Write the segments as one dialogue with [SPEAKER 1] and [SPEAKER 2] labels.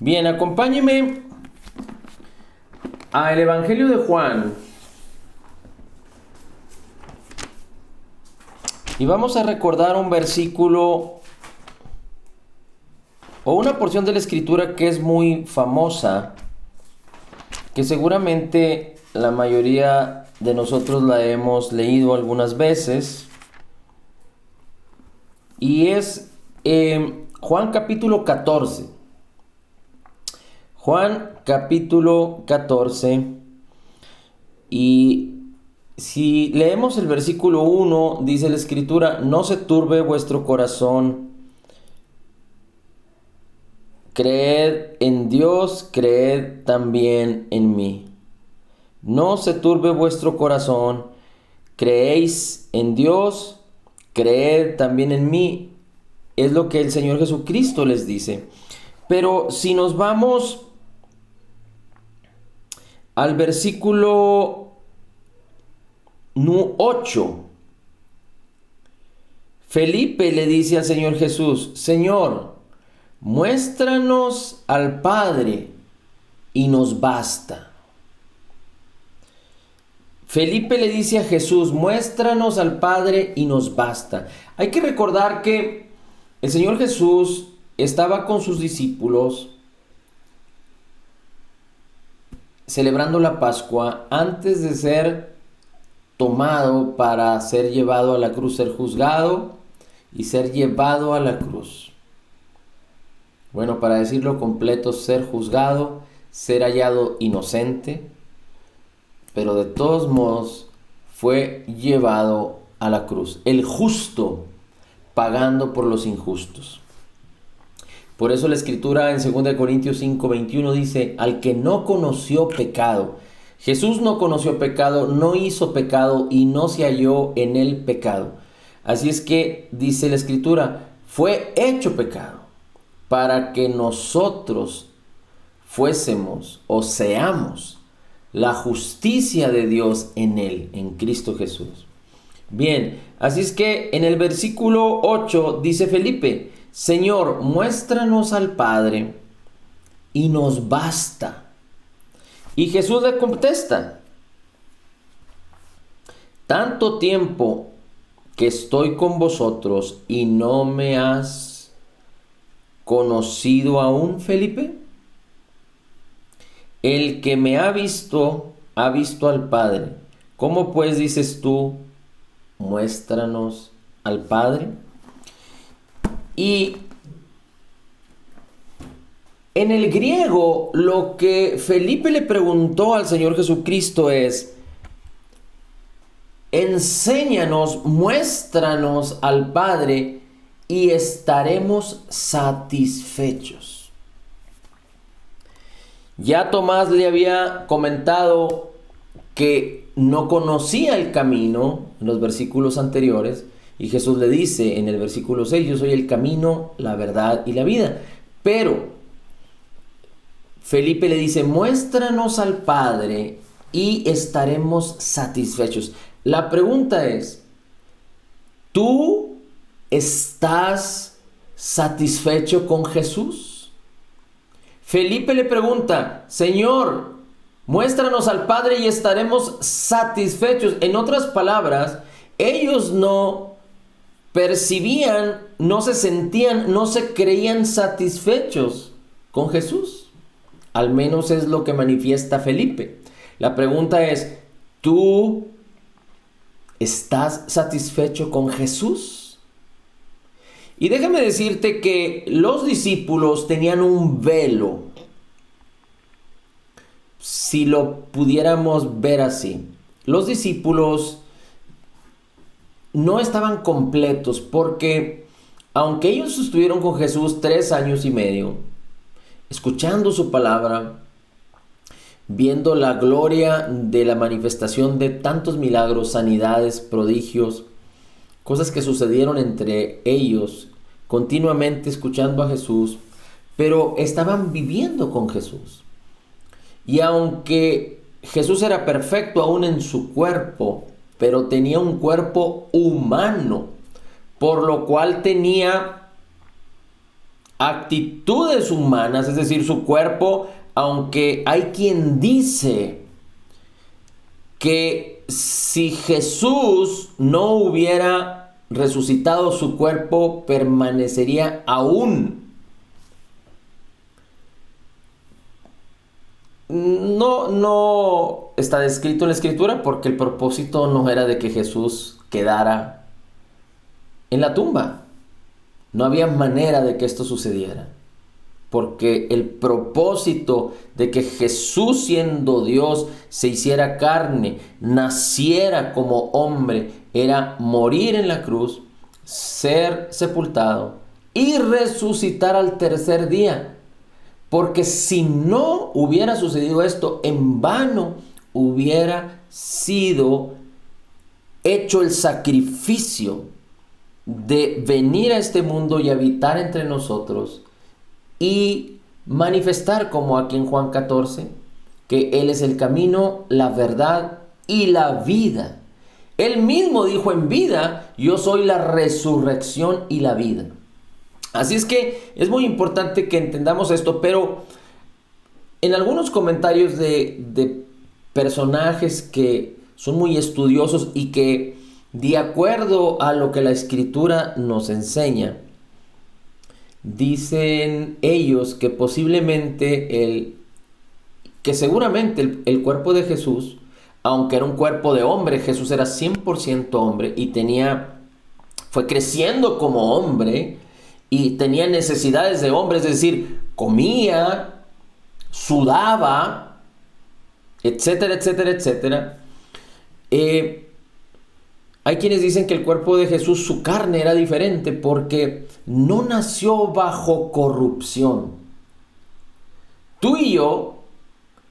[SPEAKER 1] Bien, acompáñeme al Evangelio de Juan. Y vamos a recordar un versículo o una porción de la Escritura que es muy famosa, que seguramente la mayoría de nosotros la hemos leído algunas veces. Y es Juan capítulo 14. Juan capítulo 14. Y si leemos el versículo 1, dice la Escritura: no se turbe vuestro corazón. Creed en Dios, creed también en mí. No se turbe vuestro corazón. Creéis en Dios, creed también en mí. Es lo que el Señor Jesucristo les dice. Pero si nos vamos al versículo 8, Felipe le dice al Señor Jesús: Señor, muéstranos al Padre y nos basta. Felipe le dice a Jesús: muéstranos al Padre y nos basta. Hay que recordar que el Señor Jesús estaba con sus discípulos celebrando la Pascua antes de ser tomado para ser llevado a la cruz, ser juzgado y ser llevado a la cruz. Bueno, para decirlo completo, ser juzgado, ser hallado inocente, pero de todos modos fue llevado a la cruz. El justo pagando por los injustos. Por eso la Escritura en 2 Corintios 5:21 dice: al que no conoció pecado. Jesús no conoció pecado, no hizo pecado y no se halló en el pecado. Así es que dice la Escritura: fue hecho pecado para que nosotros fuésemos o seamos la justicia de Dios en él, en Cristo Jesús. Bien, así es que en el versículo 8 dice Felipe: Señor, muéstranos al Padre y nos basta. Y Jesús le contesta: tanto tiempo que estoy con vosotros y no me has conocido aún, Felipe. El que me ha visto al Padre. ¿Cómo pues dices tú, muéstranos al Padre? Y en el griego, lo que Felipe le preguntó al Señor Jesucristo es: enséñanos, muéstranos al Padre y estaremos satisfechos. Ya Tomás le había comentado que no conocía el camino en los versículos anteriores, y Jesús le dice en el versículo 6: yo soy el camino, la verdad y la vida. Pero Felipe le dice: muéstranos al Padre y estaremos satisfechos. La pregunta es: ¿tú estás satisfecho con Jesús? Felipe le pregunta: Señor, muéstranos al Padre y estaremos satisfechos. En otras palabras, ellos no percibían, no se sentían, no se creían satisfechos con Jesús. Al menos es lo que manifiesta Felipe. La pregunta es: ¿tú estás satisfecho con Jesús? Y déjame decirte que los discípulos tenían un velo, si lo pudiéramos ver así. Los discípulos no estaban completos porque, aunque ellos estuvieron con Jesús 3 años y medio, escuchando su palabra, viendo la gloria de la manifestación de tantos milagros, sanidades, prodigios, cosas que sucedieron entre ellos, continuamente escuchando a Jesús, pero estaban viviendo con Jesús. Y aunque Jesús era perfecto aún en su cuerpo, pero tenía un cuerpo humano, por lo cual tenía actitudes humanas, es decir, su cuerpo, aunque hay quien dice que si Jesús no hubiera resucitado, su cuerpo permanecería aún. No está descrito en la Escritura, porque el propósito no era de que Jesús quedara en la tumba. No había manera de que esto sucediera, porque el propósito de que Jesús, siendo Dios, se hiciera carne, naciera como hombre, era morir en la cruz, ser sepultado y resucitar al tercer día. Porque si no hubiera sucedido esto, en vano hubiera sido hecho el sacrificio de venir a este mundo y habitar entre nosotros y manifestar, como aquí en Juan 14, que Él es el camino, la verdad y la vida. Él mismo dijo en vida: yo soy la resurrección y la vida. Así es que es muy importante que entendamos esto, pero en algunos comentarios de personajes que son muy estudiosos y que, de acuerdo a lo que la Escritura nos enseña, dicen ellos que posiblemente que seguramente el cuerpo de Jesús, aunque era un cuerpo de hombre, Jesús era 100% hombre y fue creciendo como hombre y tenía necesidades de hombre, es decir, comía, sudaba, etcétera, etcétera, etcétera. Hay quienes dicen que el cuerpo de Jesús, su carne era diferente porque no nació bajo corrupción. Tú y yo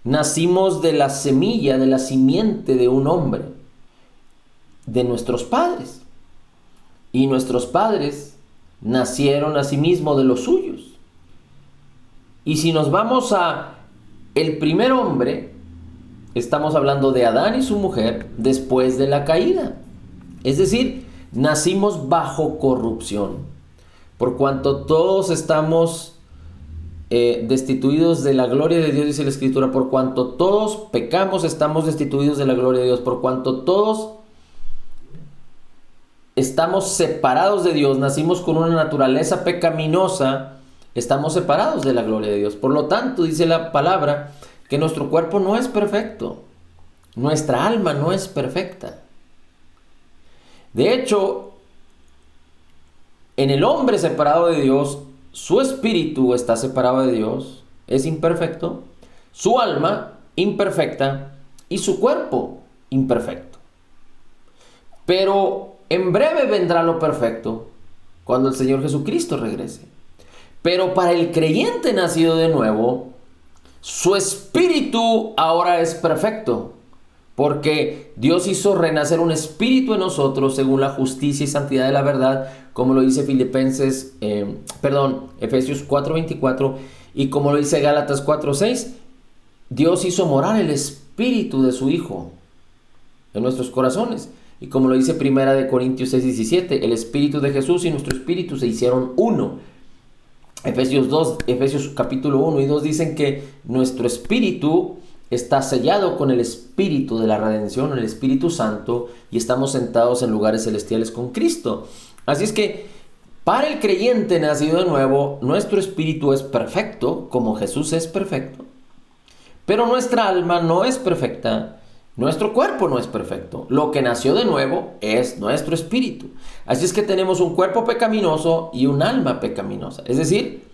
[SPEAKER 1] nacimos de la semilla, de la simiente de un hombre, de nuestros padres. Y nuestros padres nacieron asimismo de los suyos. Y si nos vamos a el primer hombre, estamos hablando de Adán y su mujer después de la caída. Es decir, nacimos bajo corrupción. Por cuanto todos estamos destituidos de la gloria de Dios, dice la Escritura, por cuanto todos pecamos, estamos destituidos de la gloria de Dios. Por cuanto todos estamos separados de Dios, nacimos con una naturaleza pecaminosa, estamos separados de la gloria de Dios. Por lo tanto, dice la palabra que nuestro cuerpo no es perfecto, nuestra alma no es perfecta. De hecho, en el hombre separado de Dios, su espíritu está separado de Dios, es imperfecto, su alma imperfecta y su cuerpo imperfecto. Pero en breve vendrá lo perfecto, cuando el Señor Jesucristo regrese. Pero para el creyente nacido de nuevo, su espíritu ahora es perfecto, porque Dios hizo renacer un espíritu en nosotros según la justicia y santidad de la verdad, como lo dice Efesios 4:24, y como lo dice Gálatas 4:6. Dios hizo morar el espíritu de su Hijo en nuestros corazones. Y como lo dice 1 Corintios 6:17, el espíritu de Jesús y nuestro espíritu se hicieron uno. Efesios capítulo 1 y 2 dicen que nuestro espíritu está sellado con el espíritu de la redención, el Espíritu Santo, y estamos sentados en lugares celestiales con Cristo. Así es que para el creyente nacido de nuevo, nuestro espíritu es perfecto, como Jesús es perfecto, pero nuestra alma no es perfecta. Nuestro cuerpo no es perfecto. Lo que nació de nuevo es nuestro espíritu. Así es que tenemos un cuerpo pecaminoso y un alma pecaminosa. Es decir,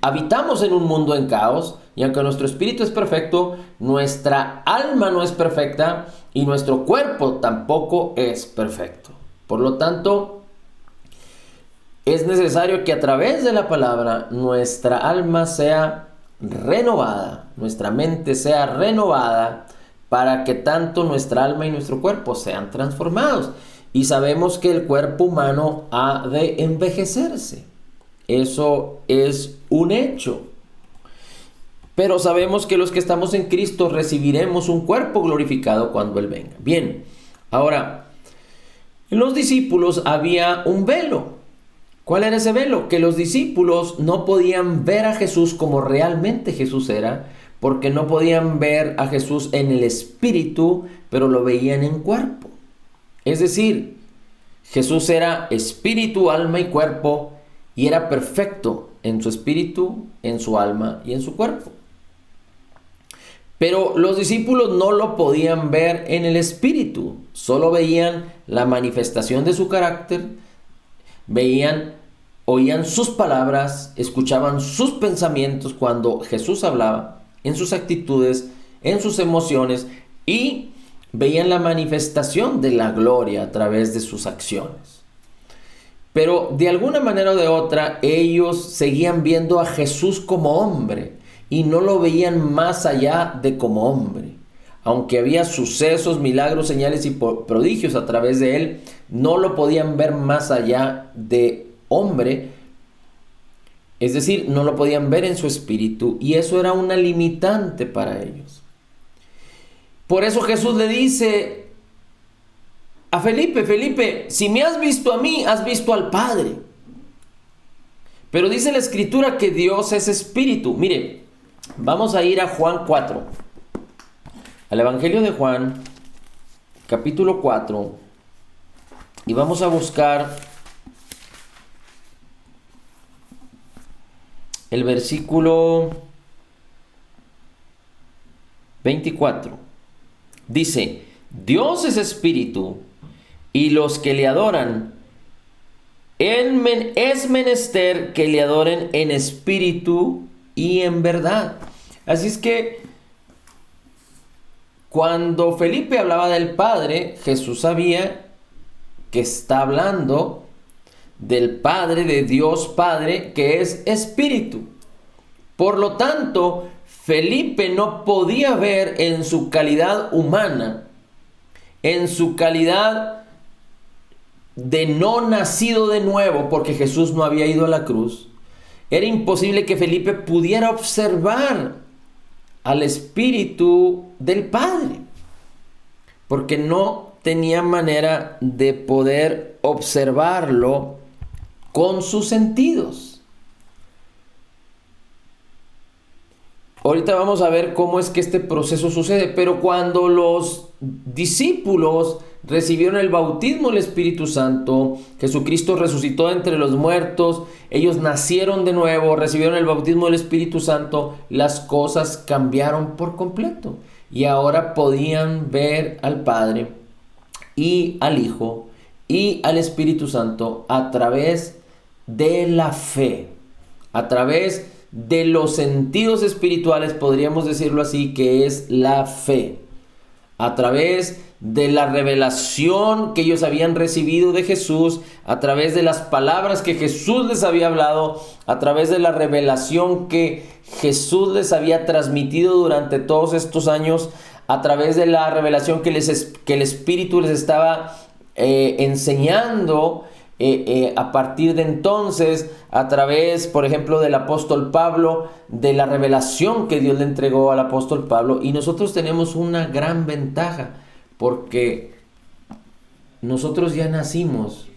[SPEAKER 1] habitamos en un mundo en caos, y aunque nuestro espíritu es perfecto, nuestra alma no es perfecta y nuestro cuerpo tampoco es perfecto. Por lo tanto, es necesario que a través de la palabra nuestra alma sea renovada, nuestra mente sea renovada, para que tanto nuestra alma y nuestro cuerpo sean transformados. Y sabemos que el cuerpo humano ha de envejecerse. Eso es un hecho. Pero sabemos que los que estamos en Cristo recibiremos un cuerpo glorificado cuando Él venga. Bien, ahora, en los discípulos había un velo. ¿Cuál era ese velo? Que los discípulos no podían ver a Jesús como realmente Jesús era, porque no podían ver a Jesús en el espíritu, pero lo veían en cuerpo. Es decir, Jesús era espíritu, alma y cuerpo, y era perfecto en su espíritu, en su alma y en su cuerpo. Pero los discípulos no lo podían ver en el espíritu, solo veían la manifestación de su carácter, oían sus palabras, escuchaban sus pensamientos cuando Jesús hablaba, en sus actitudes, en sus emociones, y veían la manifestación de la gloria a través de sus acciones. Pero de alguna manera o de otra, ellos seguían viendo a Jesús como hombre y no lo veían más allá de como hombre. Aunque había sucesos, milagros, señales y prodigios a través de él, no lo podían ver más allá de hombre. Es decir, no lo podían ver en su espíritu, y eso era una limitante para ellos. Por eso Jesús le dice a Felipe: Felipe, si me has visto a mí, has visto al Padre. Pero dice la Escritura que Dios es espíritu. Mire, vamos a ir a Juan 4, al Evangelio de Juan, capítulo 4, y vamos a buscar el versículo 24. Dice: Dios es espíritu, y los que le adoran, es menester que le adoren en espíritu y en verdad. Así es que cuando Felipe hablaba del Padre, Jesús sabía que está hablando del Padre, de Dios Padre, que es espíritu. Por lo tanto, Felipe no podía ver en su calidad humana, en su calidad de no nacido de nuevo, porque Jesús no había ido a la cruz. Era imposible que Felipe pudiera observar al Espíritu del Padre, porque no tenía manera de poder observarlo con sus sentidos. Ahorita vamos a ver cómo es que este proceso sucede, pero cuando los discípulos recibieron el bautismo del Espíritu Santo, Jesucristo resucitó entre los muertos, ellos nacieron de nuevo, recibieron el bautismo del Espíritu Santo, las cosas cambiaron por completo. Y ahora podían ver al Padre y al Hijo y al Espíritu Santo a través de la fe, a través de los sentidos espirituales, podríamos decirlo así, que es la fe, a través de la revelación que ellos habían recibido de Jesús, a través de las palabras que Jesús les había hablado, a través de la revelación que Jesús les había transmitido durante todos estos años, a través de la revelación que el Espíritu les estaba enseñando a partir de entonces, a través, por ejemplo, del apóstol Pablo, de la revelación que Dios le entregó al apóstol Pablo. Y nosotros tenemos una gran ventaja, porque nosotros ya nacimos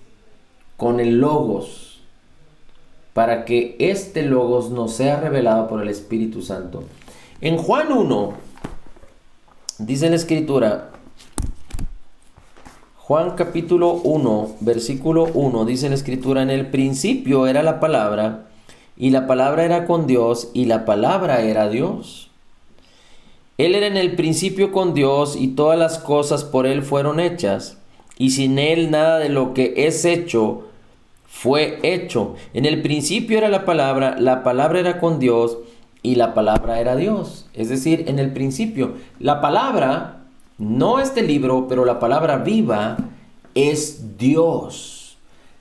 [SPEAKER 1] con el Logos, para que este Logos nos sea revelado por el Espíritu Santo. En Juan 1, dice la Escritura, Juan capítulo 1, versículo 1, dice la Escritura: en el principio era la palabra, y la palabra era con Dios, y la palabra era Dios. Él era en el principio con Dios, y todas las cosas por él fueron hechas, y sin él nada de lo que es hecho fue hecho. En el principio era la palabra era con Dios, y la palabra era Dios. Es decir, en el principio, la palabra, no este libro, pero la palabra viva es Dios.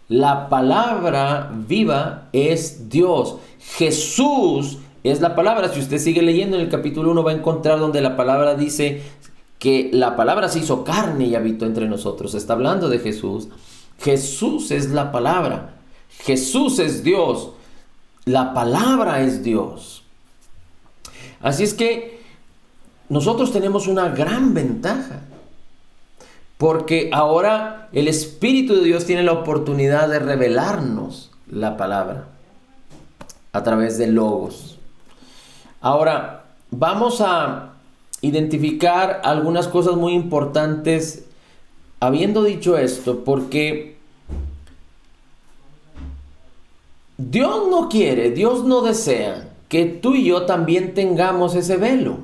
[SPEAKER 1] La palabra viva es Dios. Jesús es la palabra. Si usted sigue leyendo en el capítulo 1, va a encontrar donde la palabra dice que la palabra se hizo carne y habitó entre nosotros. Está hablando de Jesús. Jesús es la palabra. Jesús es Dios. La palabra es Dios. Así es que nosotros tenemos una gran ventaja, porque ahora el Espíritu de Dios tiene la oportunidad de revelarnos la palabra, a través de logos. Ahora, vamos a identificar algunas cosas muy importantes habiendo dicho esto, porque Dios no quiere, Dios no desea que tú y yo también tengamos ese velo.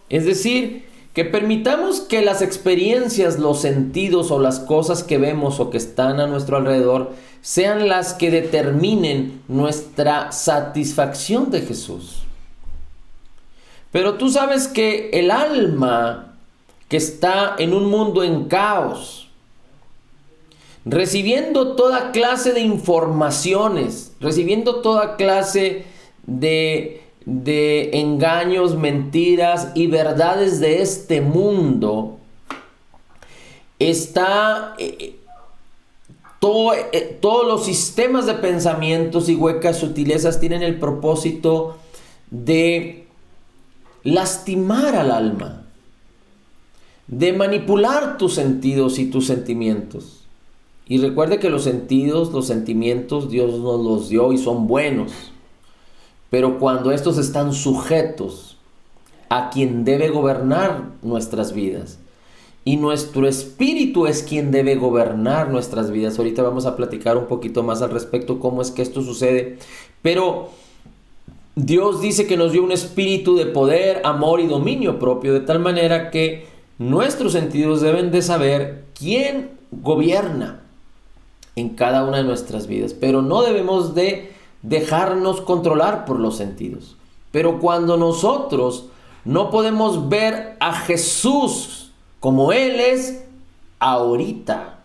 [SPEAKER 1] Es decir, que permitamos que las experiencias, los sentidos o las cosas que vemos o que están a nuestro alrededor sean las que determinen nuestra satisfacción de Jesús. Pero tú sabes que el alma que está en un mundo en caos, recibiendo toda clase de informaciones, recibiendo toda clase de engaños, mentiras y verdades de este mundo, está todos los sistemas de pensamientos y huecas sutilezas tienen el propósito de lastimar al alma, de manipular tus sentidos y tus sentimientos. Y recuerde que los sentidos, los sentimientos, Dios nos los dio y son buenos. Pero cuando estos están sujetos a quien debe gobernar nuestras vidas, y nuestro espíritu es quien debe gobernar nuestras vidas. Ahorita vamos a platicar un poquito más al respecto cómo es que esto sucede. Pero Dios dice que nos dio un espíritu de poder, amor y dominio propio, de tal manera que nuestros sentidos deben de saber quién gobierna en cada una de nuestras vidas. Pero no debemos de dejarnos controlar por los sentidos. Pero cuando nosotros no podemos ver a Jesús como Él es ahorita,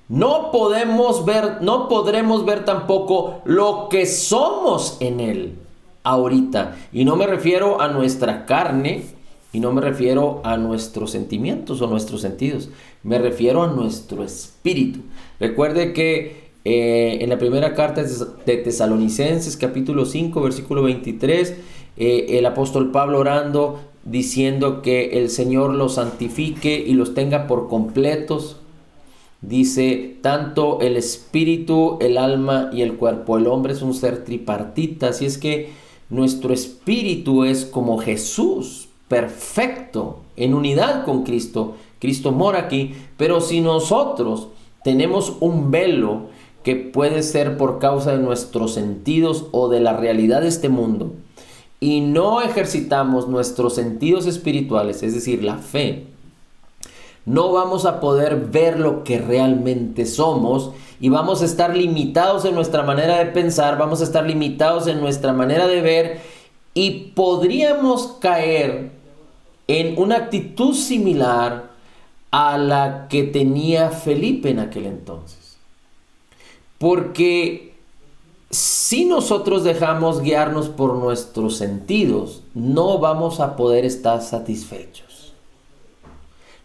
[SPEAKER 1] no podremos ver tampoco lo que somos en Él ahorita. Y no me refiero a nuestra carne, y no me refiero a nuestros sentimientos o nuestros sentidos. Me refiero a nuestro espíritu. Recuerde que en la primera carta de Tesalonicenses, capítulo 5, versículo 23, el apóstol Pablo orando, diciendo que el Señor los santifique y los tenga por completos. Dice, tanto el espíritu, el alma y el cuerpo. El hombre es un ser tripartita, así es que nuestro espíritu es como Jesús, perfecto, en unidad con Cristo. Cristo mora aquí, pero si nosotros tenemos un velo que puede ser por causa de nuestros sentidos o de la realidad de este mundo, y no ejercitamos nuestros sentidos espirituales, es decir, la fe, no vamos a poder ver lo que realmente somos y vamos a estar limitados en nuestra manera de pensar, vamos a estar limitados en nuestra manera de ver y podríamos caer en una actitud similar a la que tenía Felipe en aquel entonces. Porque si nosotros dejamos guiarnos por nuestros sentidos, no vamos a poder estar satisfechos.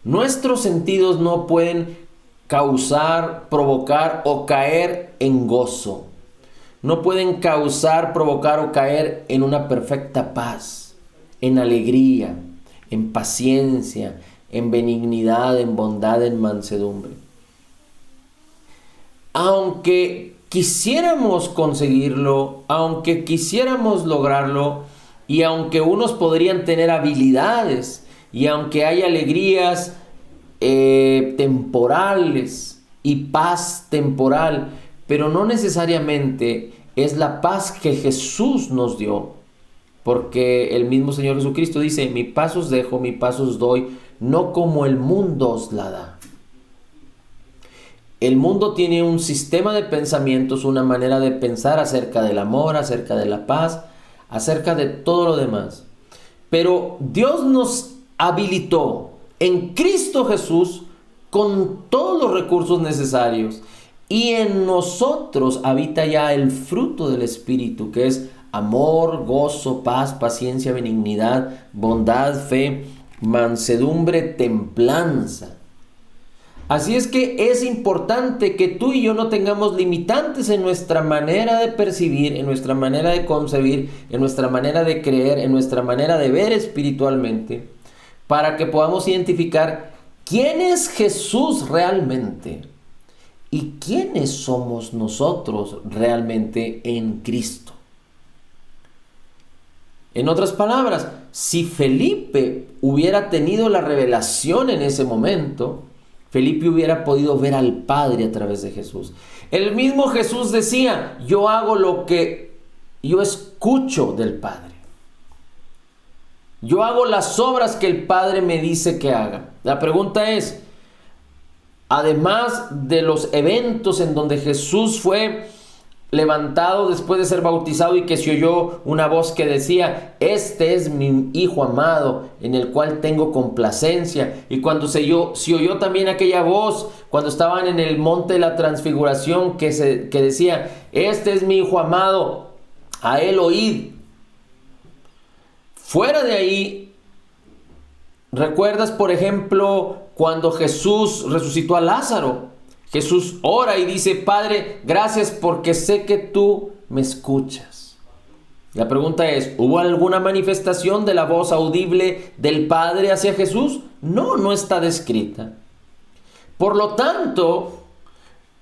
[SPEAKER 1] Nuestros sentidos no pueden causar, provocar o caer en gozo. No pueden causar, provocar o caer en una perfecta paz, en alegría, en paciencia, en benignidad, en bondad, en mansedumbre. Aunque quisiéramos conseguirlo, aunque quisiéramos lograrlo, y aunque unos podrían tener habilidades, y aunque hay alegrías temporales y paz temporal, pero no necesariamente es la paz que Jesús nos dio, porque el mismo Señor Jesucristo dice, mi paz os dejo, mi paz os doy, no como el mundo os la da. El mundo tiene un sistema de pensamientos, una manera de pensar acerca del amor, acerca de la paz, acerca de todo lo demás. Pero Dios nos habilitó en Cristo Jesús con todos los recursos necesarios. Y en nosotros habita ya el fruto del Espíritu, que es amor, gozo, paz, paciencia, benignidad, bondad, fe, mansedumbre, templanza. Así es que es importante que tú y yo no tengamos limitantes en nuestra manera de percibir, en nuestra manera de concebir, en nuestra manera de creer, en nuestra manera de ver espiritualmente, para que podamos identificar quién es Jesús realmente ¿Y quiénes somos nosotros realmente en Cristo? En otras palabras, si Felipe hubiera tenido la revelación en ese momento, Felipe hubiera podido ver al Padre a través de Jesús. El mismo Jesús decía, yo hago lo que yo escucho del Padre. Yo hago las obras que el Padre me dice que haga. La pregunta es, además de los eventos en donde Jesús fue levantado después de ser bautizado y que se oyó una voz que decía, este es mi Hijo amado en el cual tengo complacencia, y cuando se oyó también aquella voz cuando estaban en el monte de la transfiguración que decía, este es mi Hijo amado, a él oíd. Fuera de ahí, ¿recuerdas por ejemplo cuando Jesús resucitó a Lázaro? Jesús ora y dice, Padre, gracias porque sé que tú me escuchas. La pregunta es, ¿hubo alguna manifestación de la voz audible del Padre hacia Jesús? No, no está descrita. Por lo tanto,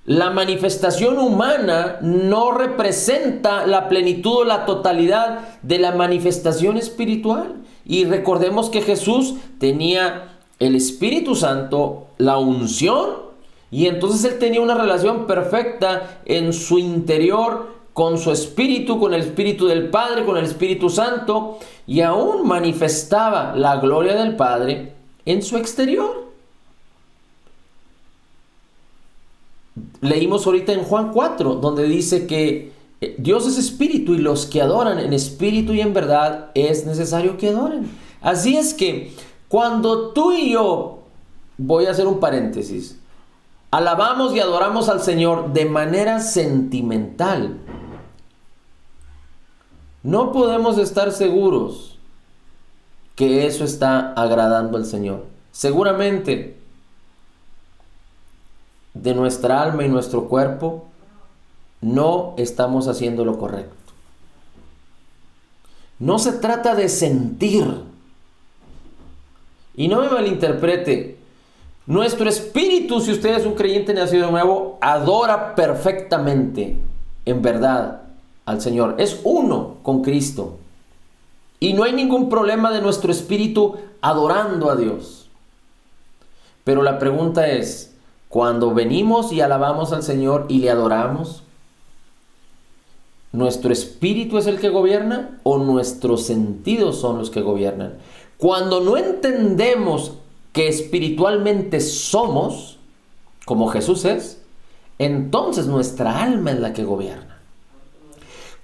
[SPEAKER 1] la manifestación humana no representa la plenitud o la totalidad de la manifestación espiritual. Y recordemos que Jesús tenía el Espíritu Santo, la unción, y entonces él tenía una relación perfecta en su interior con su espíritu, con el Espíritu del Padre, con el Espíritu Santo, y aún manifestaba la gloria del Padre en su exterior. Leímos ahorita en Juan 4, donde dice que Dios es espíritu y los que adoran en espíritu y en verdad es necesario que adoren. Así es que cuando tú y yo, voy a hacer un paréntesis, alabamos y adoramos al Señor de manera sentimental, no podemos estar seguros que eso está agradando al Señor. Seguramente de nuestra alma y nuestro cuerpo no estamos haciendo lo correcto. No se trata de sentir. Y no me malinterprete. Nuestro espíritu, si usted es un creyente nacido de nuevo, adora perfectamente, en verdad, al Señor. Es uno con Cristo. Y no hay ningún problema de nuestro espíritu adorando a Dios. Pero la pregunta es, cuando venimos y alabamos al Señor y le adoramos, ¿nuestro espíritu es el que gobierna o nuestros sentidos son los que gobiernan? Cuando no entendemos que espiritualmente somos como Jesús es, entonces nuestra alma es la que gobierna.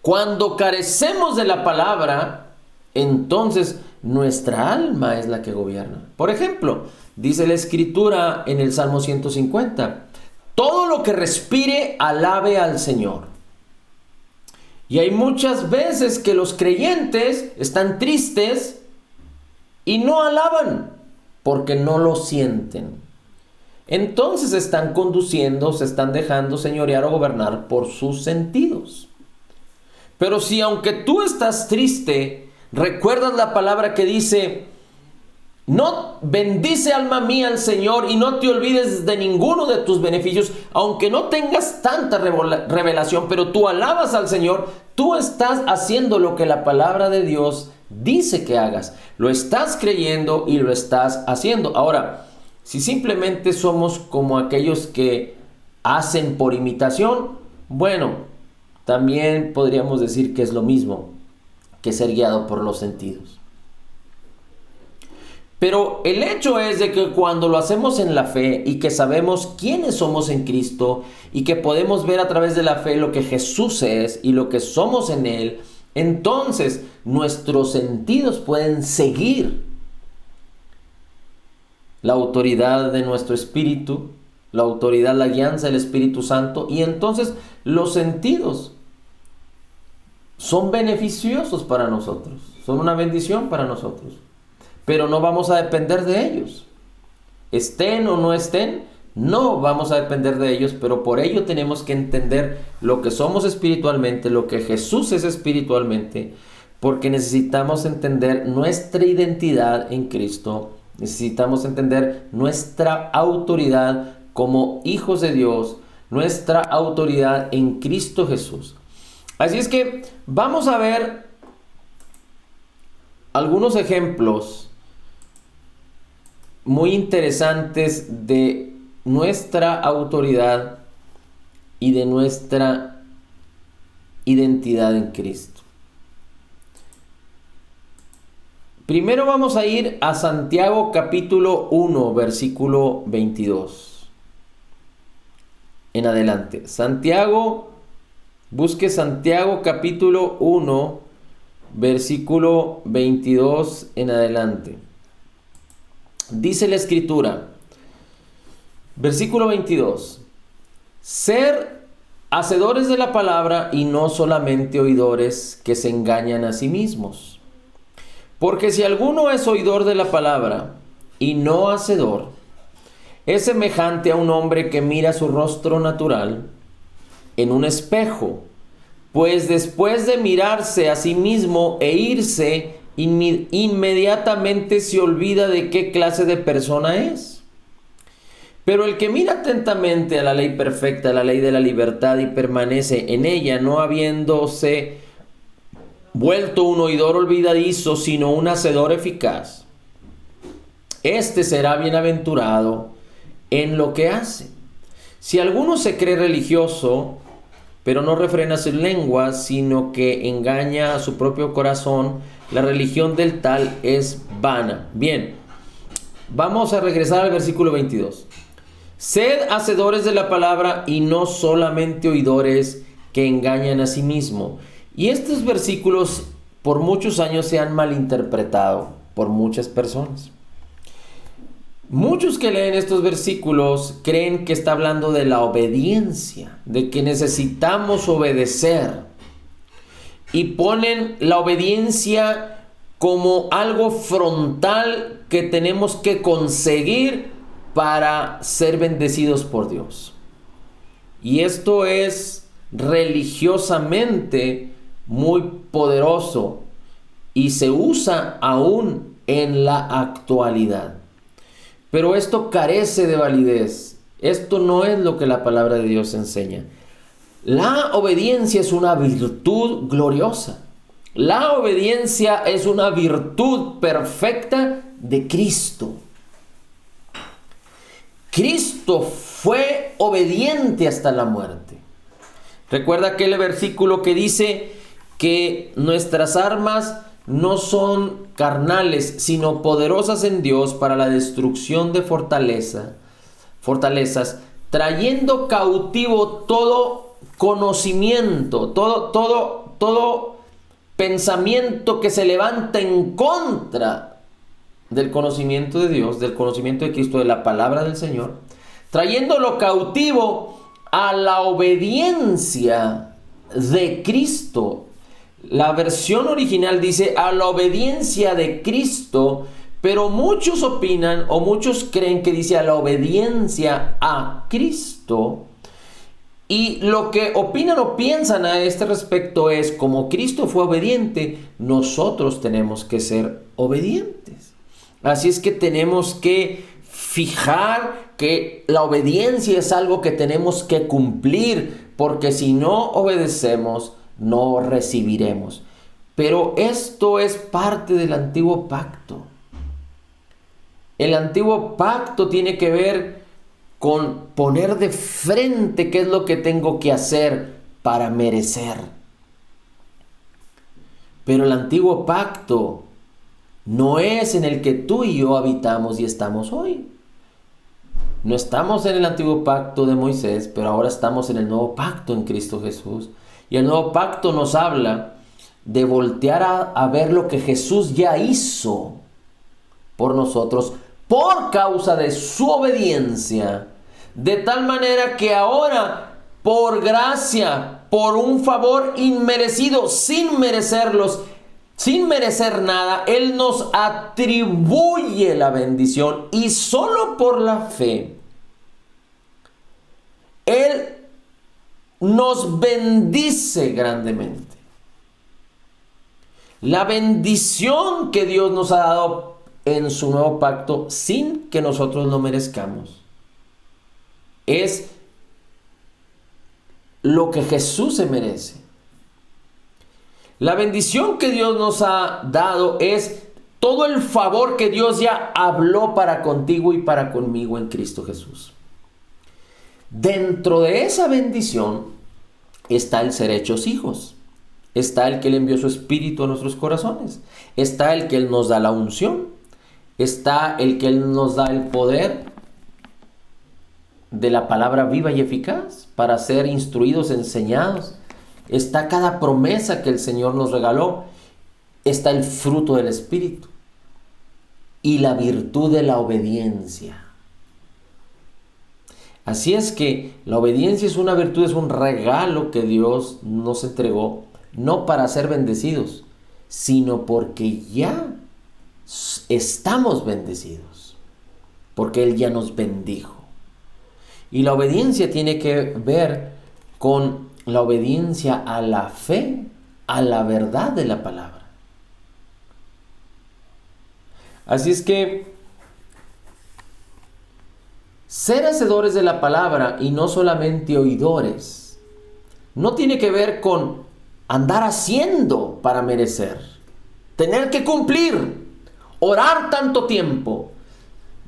[SPEAKER 1] Cuando carecemos de la palabra, entonces nuestra alma es la que gobierna. Por ejemplo, dice la Escritura en el Salmo 150, todo lo que respire alabe al Señor. Y hay muchas veces que los creyentes están tristes y no alaban porque no lo sienten. Entonces están conduciendo, se están dejando señorear o gobernar por sus sentidos. Pero si aunque tú estás triste, recuerdas la palabra que dice, no bendice alma mía al Señor y no te olvides de ninguno de tus beneficios, aunque no tengas tanta revelación, pero tú alabas al Señor, tú estás haciendo lo que la palabra de Dios dice que hagas. Lo estás creyendo y lo estás haciendo. Ahora, si simplemente somos como aquellos que hacen por imitación, bueno, también podríamos decir que es lo mismo que ser guiado por los sentidos. Pero el hecho es de que cuando lo hacemos en la fe y que sabemos quiénes somos en Cristo y que podemos ver a través de la fe lo que Jesús es y lo que somos en Él, entonces nuestros sentidos pueden seguir la autoridad de nuestro espíritu, la autoridad, la guianza del Espíritu Santo, y entonces los sentidos son beneficiosos para nosotros, son una bendición para nosotros. Pero no vamos a depender de ellos. Estén o no estén, no vamos a depender de ellos, pero por ello tenemos que entender lo que somos espiritualmente, lo que Jesús es espiritualmente, porque necesitamos entender nuestra identidad en Cristo, necesitamos entender nuestra autoridad como hijos de Dios, nuestra autoridad en Cristo Jesús. Así es que vamos a ver algunos ejemplos muy interesantes de nuestra autoridad y de nuestra identidad en Cristo. Primero vamos a ir a Santiago capítulo 1, versículo 22. En adelante. Busque Santiago capítulo 1, versículo 22 en adelante. Dice la Escritura, versículo 22. Ser hacedores de la palabra y no solamente oidores que se engañan a sí mismos. Porque si alguno es oidor de la palabra y no hacedor, es semejante a un hombre que mira su rostro natural en un espejo, pues después de mirarse a sí mismo e irse, inmediatamente se olvida de qué clase de persona es. Pero el que mira atentamente a la ley perfecta, la ley de la libertad, y permanece en ella, no habiéndose vuelto un oidor olvidadizo, sino un hacedor eficaz, este será bienaventurado en lo que hace. Si alguno se cree religioso, pero no refrena su lengua, sino que engaña a su propio corazón, la religión del tal es vana. Bien, vamos a regresar al versículo 22. Sed hacedores de la palabra y no solamente oidores que engañan a sí mismo. Y estos versículos por muchos años se han malinterpretado por muchas personas. Muchos que leen estos versículos creen que está hablando de la obediencia, de que necesitamos obedecer, y ponen la obediencia como algo frontal que tenemos que conseguir para ser bendecidos por Dios. Y esto es religiosamente muy poderoso y se usa aún en la actualidad. Pero esto carece de validez. Esto no es lo que la palabra de Dios enseña. La obediencia es una virtud gloriosa. La obediencia es una virtud perfecta de Cristo. Cristo fue obediente hasta la muerte. Recuerda aquel versículo que dice que nuestras armas no son carnales, sino poderosas en Dios para la destrucción de fortalezas, trayendo cautivo todo conocimiento, todo pensamiento que se levanta en contra del conocimiento de Dios, del conocimiento de Cristo, de la palabra del Señor, trayéndolo cautivo a la obediencia de Cristo. La versión original dice a la obediencia de Cristo, pero muchos opinan o muchos creen que dice a la obediencia a Cristo. Y lo que opinan o piensan a este respecto es, como Cristo fue obediente, nosotros tenemos que ser obedientes. Así es que tenemos que fijar que la obediencia es algo que tenemos que cumplir, porque si no obedecemos, no recibiremos. Pero esto es parte del antiguo pacto. El antiguo pacto tiene que ver con poner de frente qué es lo que tengo que hacer para merecer. Pero el antiguo pacto no es en el que tú y yo habitamos y estamos hoy. No estamos en el antiguo pacto de Moisés, pero ahora estamos en el nuevo pacto en Cristo Jesús. Y el nuevo pacto nos habla de voltear a ver lo que Jesús ya hizo por nosotros por causa de su obediencia, de tal manera que ahora, por gracia, por un favor inmerecido, sin merecerlos, sin merecer nada, Él nos atribuye la bendición, y solo por la fe Él nos bendice grandemente. La bendición que Dios nos ha dado en su nuevo pacto, sin que nosotros lo merezcamos, es lo que Jesús se merece. La bendición que Dios nos ha dado es todo el favor que Dios ya habló para contigo y para conmigo en Cristo Jesús. Dentro de esa bendición está el ser hechos hijos. Está el que Él envió su Espíritu a nuestros corazones. Está el que Él nos da la unción. Está el que Él nos da el poder de la palabra viva y eficaz para ser instruidos, enseñados. Está cada promesa que el Señor nos regaló. Está el fruto del Espíritu y la virtud de la obediencia. Así es que la obediencia es una virtud, es un regalo que Dios nos entregó, no para ser bendecidos, sino porque ya estamos bendecidos, porque Él ya nos bendijo. Y la obediencia tiene que ver con la obediencia a la fe, a la verdad de la palabra. Así es que ser hacedores de la palabra y no solamente oidores, no tiene que ver con andar haciendo para merecer, tener que cumplir, orar tanto tiempo,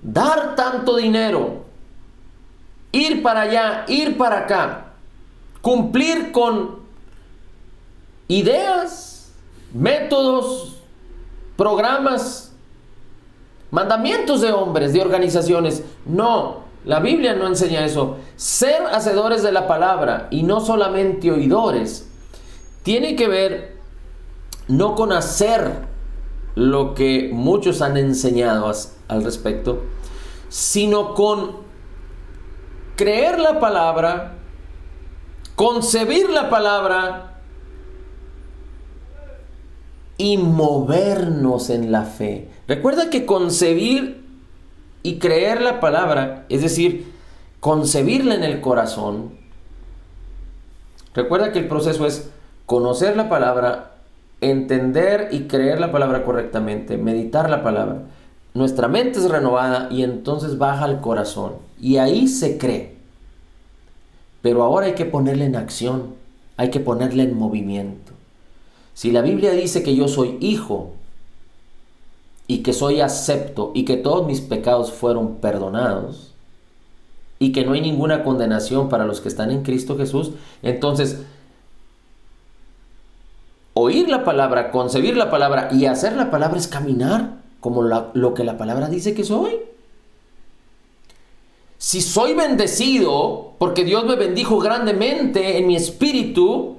[SPEAKER 1] dar tanto dinero, ir para allá, ir para acá, cumplir con ideas, métodos, programas, mandamientos de hombres, de organizaciones. No, la Biblia no enseña eso. Ser hacedores de la palabra y no solamente oidores tiene que ver no con hacer lo que muchos han enseñado al respecto, sino con creer la palabra, concebir la palabra y movernos en la fe. Recuerda que concebir y creer la palabra, es decir, concebirla en el corazón. Recuerda que el proceso es conocer la palabra, entender y creer la palabra correctamente, meditar la palabra. Nuestra mente es renovada y entonces baja al corazón y ahí se cree. Pero ahora hay que ponerla en acción, hay que ponerla en movimiento. Si la Biblia dice que yo soy hijo y que soy acepto y que todos mis pecados fueron perdonados y que no hay ninguna condenación para los que están en Cristo Jesús, entonces oír la palabra, concebir la palabra y hacer la palabra es caminar como lo que la palabra dice que soy. Si soy bendecido, porque Dios me bendijo grandemente en mi espíritu,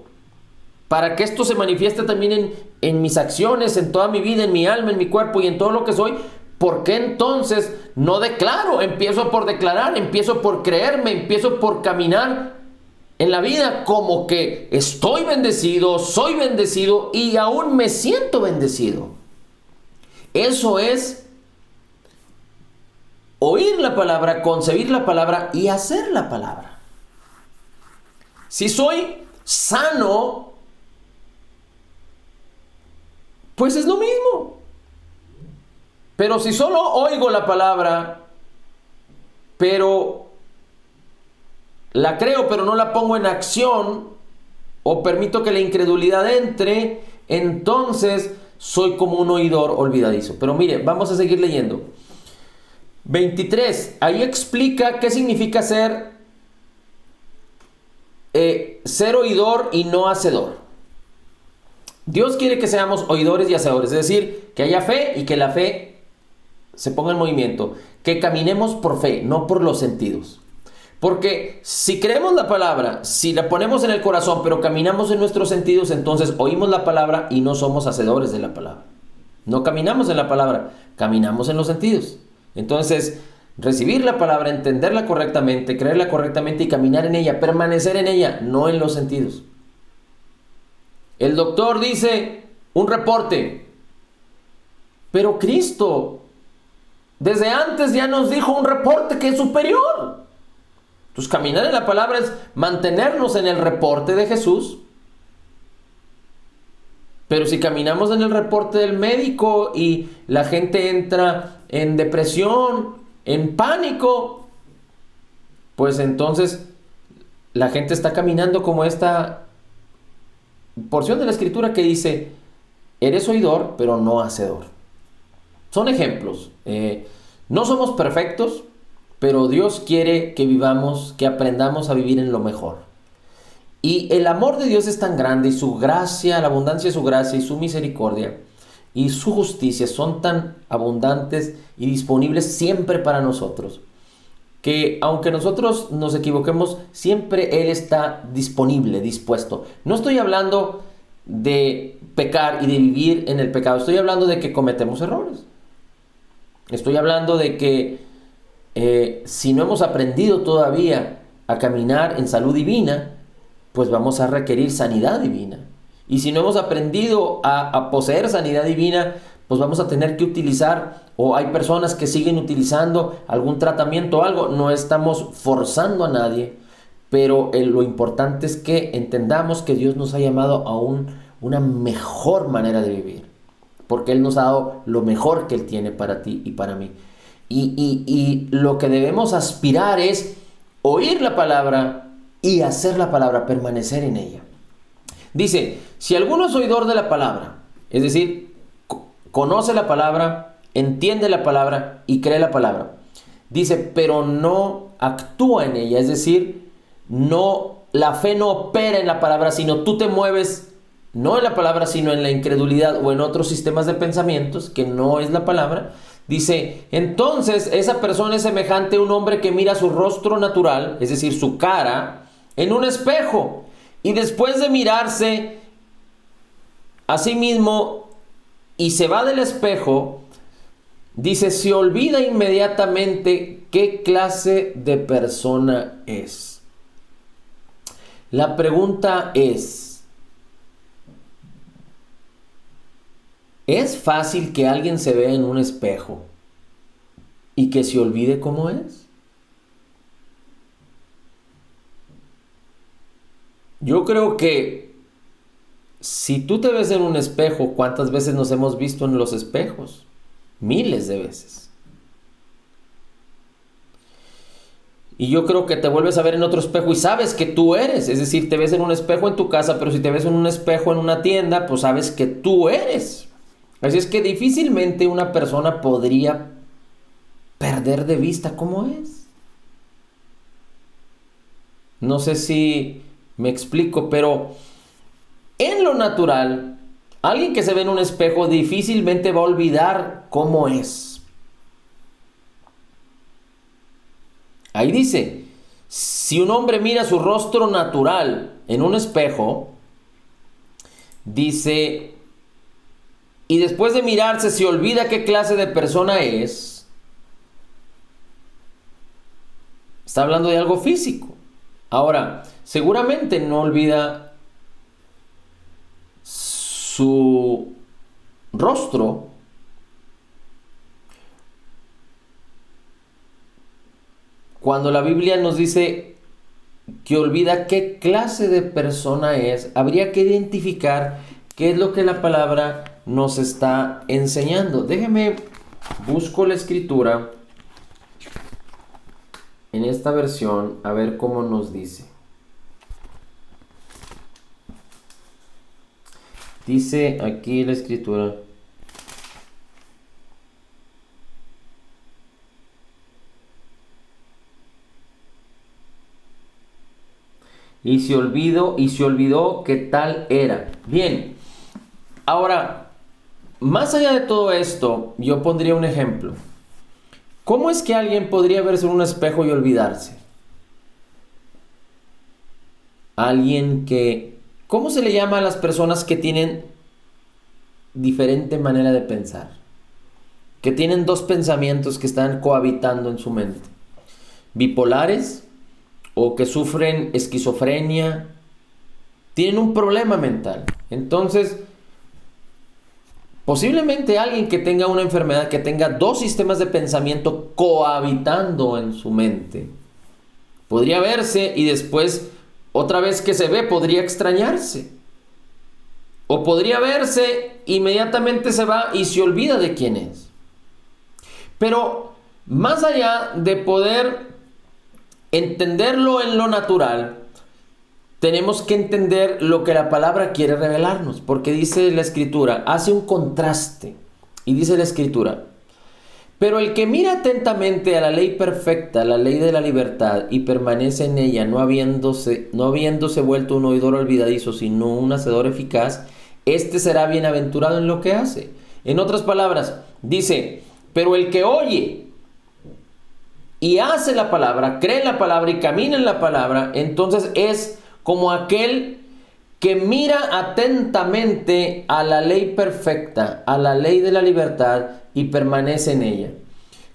[SPEAKER 1] para que esto se manifieste también en mis acciones, en toda mi vida, en mi alma, en mi cuerpo y en todo lo que soy, ¿por qué entonces no declaro? Empiezo por declarar, empiezo por creerme, empiezo por caminar en la vida como que estoy bendecido, soy bendecido y aún me siento bendecido. Eso es oír la palabra, concebir la palabra y hacer la palabra. Si soy sano, pues es lo mismo. Pero si solo oigo la palabra, pero la creo pero no la pongo en acción, o permito que la incredulidad entre, entonces soy como un oidor olvidadizo. Pero mire, vamos a seguir leyendo. 23, ahí explica qué significa ser oidor y no hacedor. Dios quiere que seamos oidores y hacedores, es decir, que haya fe y que la fe se ponga en movimiento, que caminemos por fe, no por los sentidos. Porque si creemos la palabra, si la ponemos en el corazón, pero caminamos en nuestros sentidos, entonces oímos la palabra y no somos hacedores de la palabra. No caminamos en la palabra, caminamos en los sentidos. Entonces, recibir la palabra, entenderla correctamente, creerla correctamente y caminar en ella, permanecer en ella, no en los sentidos. El doctor dice un reporte, pero Cristo desde antes ya nos dijo un reporte que es superior. Entonces, caminar en la palabra es mantenernos en el reporte de Jesús. Pero si caminamos en el reporte del médico y la gente entra en depresión, en pánico, pues entonces la gente está caminando como esta porción de la escritura que dice, eres oidor, pero no hacedor. Son ejemplos. No somos perfectos, pero Dios quiere que vivamos, que aprendamos a vivir en lo mejor. Y el amor de Dios es tan grande y su gracia, la abundancia de su gracia y su misericordia y su justicia son tan abundantes y disponibles siempre para nosotros, que aunque nosotros nos equivoquemos, siempre Él está disponible, dispuesto. No estoy hablando de pecar y de vivir en el pecado, estoy hablando de que cometemos errores. Estoy hablando de que si no hemos aprendido todavía a caminar en salud divina, pues vamos a requerir sanidad divina. Y si no hemos aprendido a poseer sanidad divina, pues vamos a tener que utilizar, o hay personas que siguen utilizando algún tratamiento o algo. No estamos forzando a nadie, pero lo importante es que entendamos que Dios nos ha llamado a una mejor manera de vivir, porque Él nos ha dado lo mejor que Él tiene para ti y para mí. Y lo que debemos aspirar es oír la palabra y hacer la palabra, permanecer en ella. Dice, si alguno es oidor de la palabra, es decir, conoce la palabra, entiende la palabra y cree la palabra. Dice, pero no actúa en ella, es decir, la fe no opera en la palabra, sino tú te mueves no en la palabra, sino en la incredulidad o en otros sistemas de pensamientos, que no es la palabra. Dice, entonces esa persona es semejante a un hombre que mira su rostro natural, es decir, su cara, en un espejo, y después de mirarse a sí mismo y se va del espejo, dice, se olvida inmediatamente qué clase de persona es. La pregunta ¿es fácil que alguien se vea en un espejo y que se olvide cómo es? Yo creo que si tú te ves en un espejo, ¿cuántas veces nos hemos visto en los espejos? Miles de veces. Y yo creo que te vuelves a ver en otro espejo y sabes que tú eres. Es decir, te ves en un espejo en tu casa, pero si te ves en un espejo en una tienda, pues sabes que tú eres. Así es que difícilmente una persona podría perder de vista cómo es. No sé si me explico, pero en lo natural, alguien que se ve en un espejo difícilmente va a olvidar cómo es. Ahí dice, si un hombre mira su rostro natural en un espejo, dice, y después de mirarse se olvida qué clase de persona es, está hablando de algo físico. Ahora, seguramente no olvida su rostro, cuando la Biblia nos dice que olvida qué clase de persona es. Habría que identificar qué es lo que la palabra nos está enseñando. Déjeme, busco la escritura en esta versión a ver cómo nos dice. Dice aquí la escritura: y se olvidó que tal era. Bien, ahora, más allá de todo esto, yo pondría un ejemplo. ¿Cómo es que alguien podría verse en un espejo y olvidarse? Alguien que... ¿Cómo se le llama a las personas que tienen diferente manera de pensar? Que tienen dos pensamientos que están cohabitando en su mente. Bipolares, o que sufren esquizofrenia, tienen un problema mental. Entonces, posiblemente alguien que tenga una enfermedad, que tenga dos sistemas de pensamiento cohabitando en su mente, podría verse y después, otra vez que se ve, podría extrañarse. O podría verse, inmediatamente se va y se olvida de quién es. Pero más allá de poder entenderlo en lo natural, tenemos que entender lo que la palabra quiere revelarnos, porque dice la Escritura, hace un contraste, y dice la Escritura: pero el que mira atentamente a la ley perfecta, la ley de la libertad, y permanece en ella, no habiéndose vuelto un oidor olvidadizo, sino un hacedor eficaz, este será bienaventurado en lo que hace. En otras palabras, dice: pero el que oye y hace la palabra, cree en la palabra y camina en la palabra, entonces es como aquel que mira atentamente a la ley perfecta, a la ley de la libertad, y permanece en ella.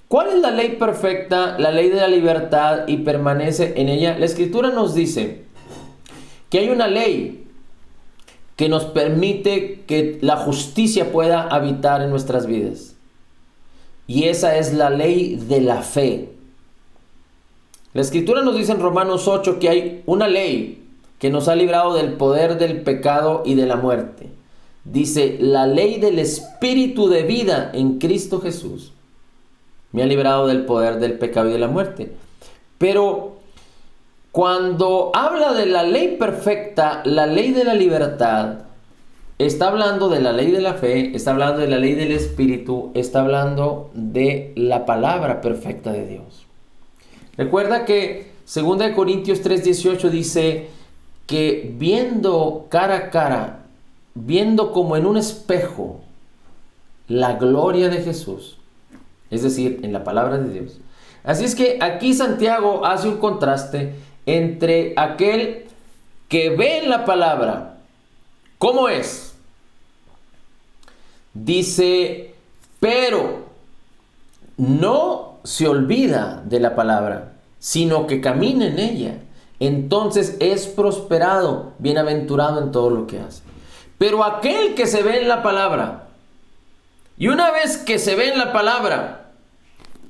[SPEAKER 1] ¿Cuál es la ley perfecta, la ley de la libertad, y permanece en ella? La Escritura nos dice que hay una ley que nos permite que la justicia pueda habitar en nuestras vidas. Y esa es la ley de la fe. La Escritura nos dice en Romanos 8 que hay una ley que nos ha librado del poder del pecado y de la muerte. Dice: la ley del Espíritu de vida en Cristo Jesús me ha librado del poder del pecado y de la muerte. Pero cuando habla de la ley perfecta, la ley de la libertad, está hablando de la ley de la fe, está hablando de la ley del Espíritu, está hablando de la palabra perfecta de Dios. Recuerda que 2 Corintios 3:18 dice que viendo cara a cara, viendo como en un espejo la gloria de Jesús, es decir, en la palabra de Dios. Así es que aquí Santiago hace un contraste entre aquel que ve en la palabra cómo es. Dice: pero no se olvida de la palabra, sino que camina en ella. Entonces es prosperado, bienaventurado en todo lo que hace. Pero aquel que se ve en la palabra, y una vez que se ve en la palabra,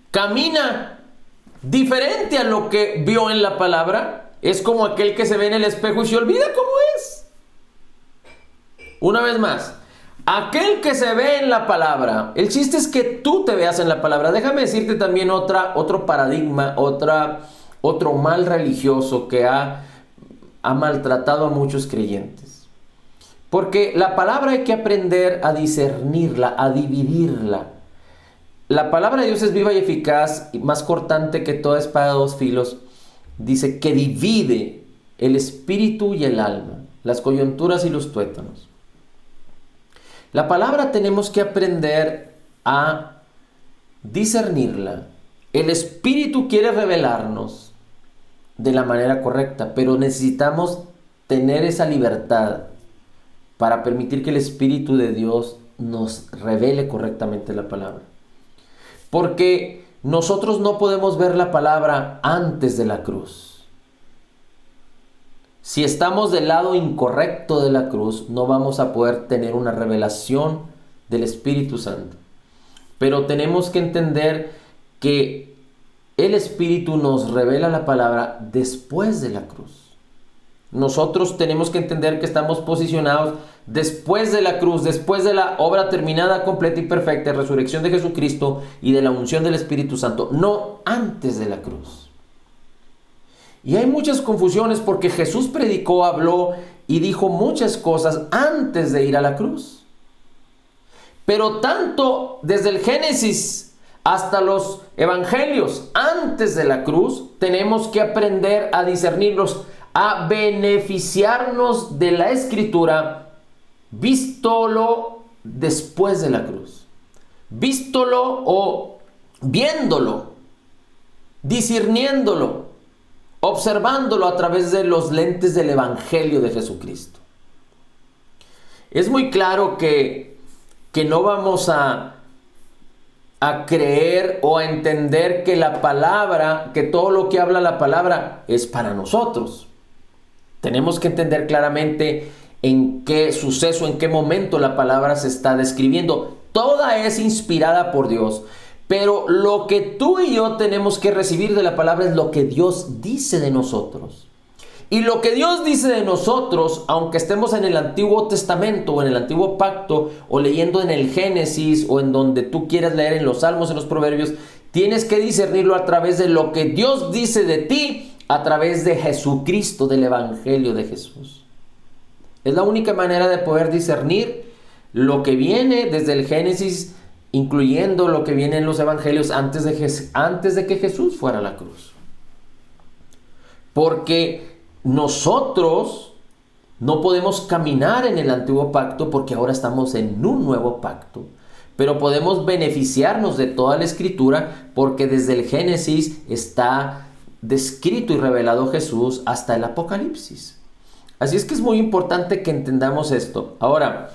[SPEAKER 1] camina diferente a lo que vio en la palabra, es como aquel que se ve en el espejo y se olvida cómo es. Una vez más, aquel que se ve en la palabra, el chiste es que tú te veas en la palabra. Déjame decirte también otro paradigma, otro mal religioso que ha maltratado a muchos creyentes. Porque la palabra hay que aprender a discernirla, a dividirla. La palabra de Dios es viva y eficaz, y más cortante que toda espada de dos filos. Dice que divide el espíritu y el alma, las coyunturas y los tuétanos. La palabra tenemos que aprender a discernirla. El Espíritu quiere revelarnos de la manera correcta, pero necesitamos tener esa libertad para permitir que el Espíritu de Dios nos revele correctamente la palabra. Porque nosotros no podemos ver la palabra antes de la cruz. Si estamos del lado incorrecto de la cruz, no vamos a poder tener una revelación del Espíritu Santo. Pero tenemos que entender que el Espíritu nos revela la palabra después de la cruz. Nosotros tenemos que entender que estamos posicionados después de la cruz, después de la obra terminada, completa y perfecta, resurrección de Jesucristo y de la unción del Espíritu Santo, no antes de la cruz. Y hay muchas confusiones porque Jesús predicó, habló y dijo muchas cosas antes de ir a la cruz. Pero tanto desde el Génesis hasta los evangelios, antes de la cruz, tenemos que aprender a discernirlos, a beneficiarnos de la Escritura, vístolo después de la cruz. Vístolo o viéndolo, discerniéndolo, observándolo a través de los lentes del Evangelio de Jesucristo. Es muy claro que no vamos a creer o a entender que la palabra, que todo lo que habla la palabra es para nosotros. Tenemos que entender claramente en qué suceso, en qué momento la palabra se está describiendo. Toda es inspirada por Dios. Pero lo que tú y yo tenemos que recibir de la palabra es lo que Dios dice de nosotros. Y lo que Dios dice de nosotros, aunque estemos en el Antiguo Testamento o en el Antiguo Pacto o leyendo en el Génesis o en donde tú quieras leer en los Salmos, en los Proverbios, tienes que discernirlo a través de lo que Dios dice de ti a través de Jesucristo, del Evangelio de Jesús. Es la única manera de poder discernir lo que viene desde el Génesis, incluyendo lo que viene en los Evangelios antes de que Jesús fuera a la cruz. Porque nosotros no podemos caminar en el antiguo pacto porque ahora estamos en un nuevo pacto. Pero podemos beneficiarnos de toda la Escritura porque desde el Génesis está descrito y revelado Jesús hasta el Apocalipsis. Así es que es muy importante que entendamos esto. Ahora,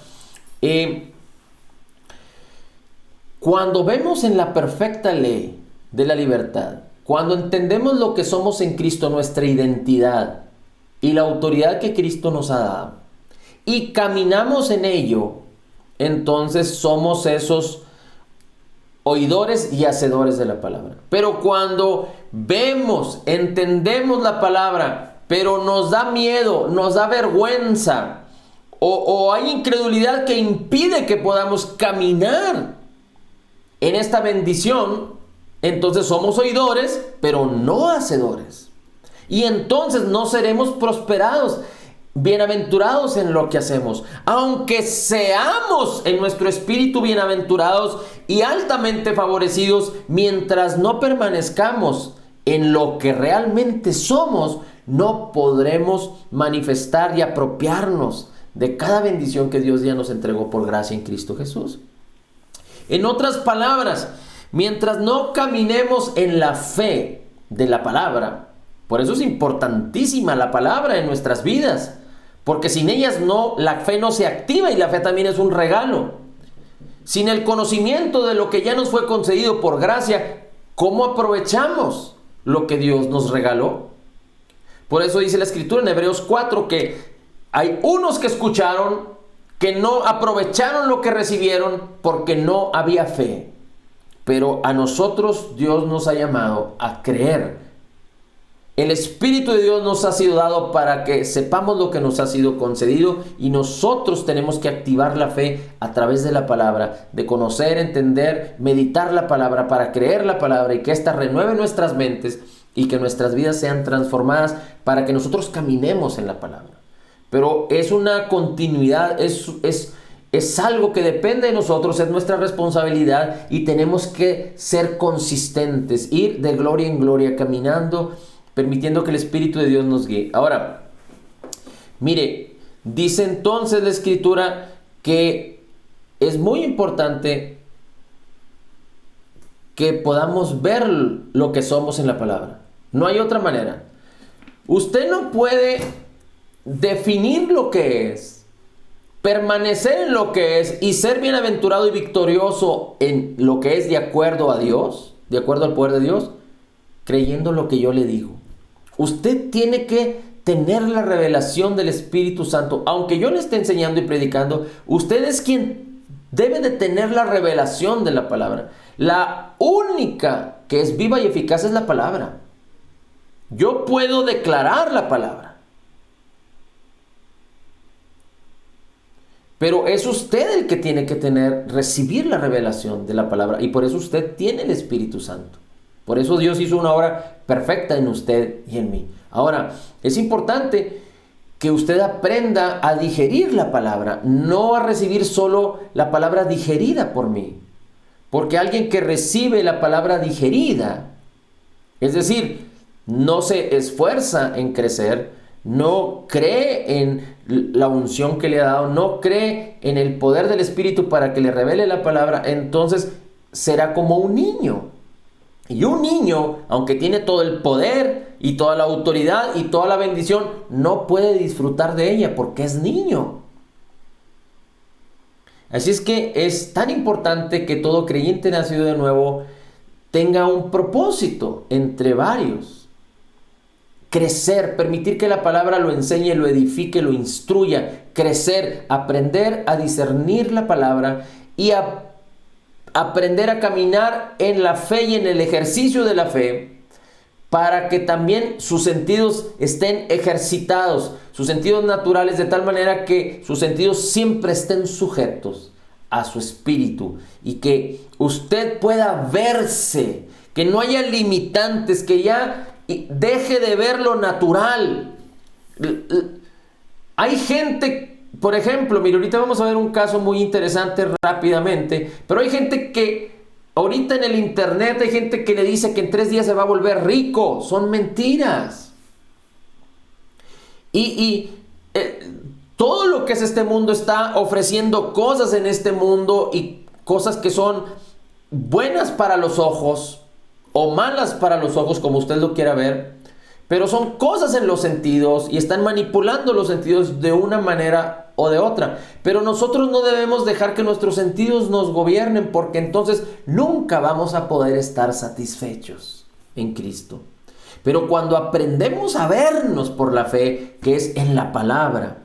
[SPEAKER 1] cuando vemos en la perfecta ley de la libertad, cuando entendemos lo que somos en Cristo, nuestra identidad y la autoridad que Cristo nos ha dado, y caminamos en ello, entonces somos esos oidores y hacedores de la palabra. Pero cuando vemos, entendemos la palabra, pero nos da miedo, nos da vergüenza, o hay incredulidad que impide que podamos caminar en esta bendición, entonces somos oidores, pero no hacedores. Y entonces no seremos prosperados, bienaventurados en lo que hacemos. Aunque seamos en nuestro espíritu bienaventurados y altamente favorecidos, mientras no permanezcamos en lo que realmente somos, no podremos manifestar y apropiarnos de cada bendición que Dios ya nos entregó por gracia en Cristo Jesús. En otras palabras, mientras no caminemos en la fe de la palabra, por eso es importantísima la palabra en nuestras vidas, porque sin ellas la fe no se activa y la fe también es un regalo. Sin el conocimiento de lo que ya nos fue concedido por gracia, ¿cómo aprovechamos lo que Dios nos regaló? Por eso dice la Escritura en Hebreos 4 que hay unos que escucharon, que no aprovecharon lo que recibieron porque no había fe. Pero a nosotros Dios nos ha llamado a creer. El Espíritu de Dios nos ha sido dado para que sepamos lo que nos ha sido concedido y nosotros tenemos que activar la fe a través de la palabra, de conocer, entender, meditar la palabra para creer la palabra y que ésta renueve nuestras mentes y que nuestras vidas sean transformadas para que nosotros caminemos en la palabra. Pero es una continuidad, es algo que depende de nosotros, es nuestra responsabilidad y tenemos que ser consistentes, ir de gloria en gloria, caminando, permitiendo que el Espíritu de Dios nos guíe. Ahora, mire, dice entonces la Escritura que es muy importante que podamos ver lo que somos en la palabra. No hay otra manera. Usted no puede definir lo que es, permanecer en lo que es y ser bienaventurado y victorioso en lo que es de acuerdo a Dios, de acuerdo al poder de Dios, creyendo lo que yo le digo. Usted tiene que tener la revelación del Espíritu Santo. Aunque yo le esté enseñando y predicando, usted es quien debe de tener la revelación de la palabra. La única que es viva y eficaz es la palabra. Yo puedo declarar la palabra, pero es usted el que tiene que recibir la revelación de la palabra. Y por eso usted tiene el Espíritu Santo. Por eso Dios hizo una obra perfecta en usted y en mí. Ahora, es importante que usted aprenda a digerir la palabra, no a recibir solo la palabra digerida por mí. Porque alguien que recibe la palabra digerida, es decir, no se esfuerza en crecer, no cree en la unción que le ha dado, no cree en el poder del Espíritu para que le revele la palabra, entonces será como un niño. Y un niño, aunque tiene todo el poder y toda la autoridad y toda la bendición, no puede disfrutar de ella porque es niño. Así es que es tan importante que todo creyente nacido de nuevo tenga un propósito entre varios. Crecer, permitir que la palabra lo enseñe, lo edifique, lo instruya. Crecer, aprender a discernir la palabra y aprender a caminar en la fe y en el ejercicio de la fe para que también sus sentidos estén ejercitados, sus sentidos naturales, de tal manera que sus sentidos siempre estén sujetos a su espíritu y que usted pueda verse, que no haya limitantes, que ya y deje de ver lo natural. Hay gente, por ejemplo, mire, ahorita vamos a ver un caso muy interesante rápidamente, pero hay gente que ahorita en el internet hay gente que le dice que en 3 días se va a volver rico. Son mentiras. Todo lo que es este mundo está ofreciendo cosas en este mundo, y cosas que son buenas para los ojos o malas para los ojos, como usted lo quiera ver, pero son cosas en los sentidos y están manipulando los sentidos de una manera o de otra. Pero nosotros no debemos dejar que nuestros sentidos nos gobiernen, porque entonces nunca vamos a poder estar satisfechos en Cristo. Pero cuando aprendemos a vernos por la fe, que es en la palabra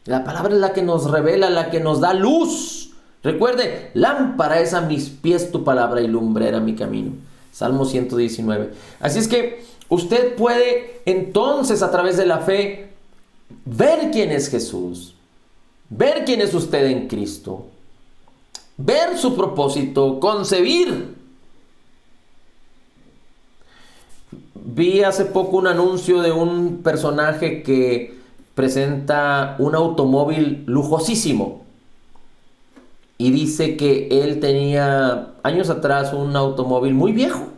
[SPEAKER 1] es la que nos revela, la que nos da luz. Recuerde, lámpara es a mis pies tu palabra y lumbrera mi camino. Salmo 119. Así es que usted puede entonces, a través de la fe, ver quién es Jesús, ver quién es usted en Cristo, ver su propósito, concebir. Vi hace poco un anuncio de un personaje que presenta un automóvil lujosísimo y dice que él tenía años atrás un automóvil muy viejo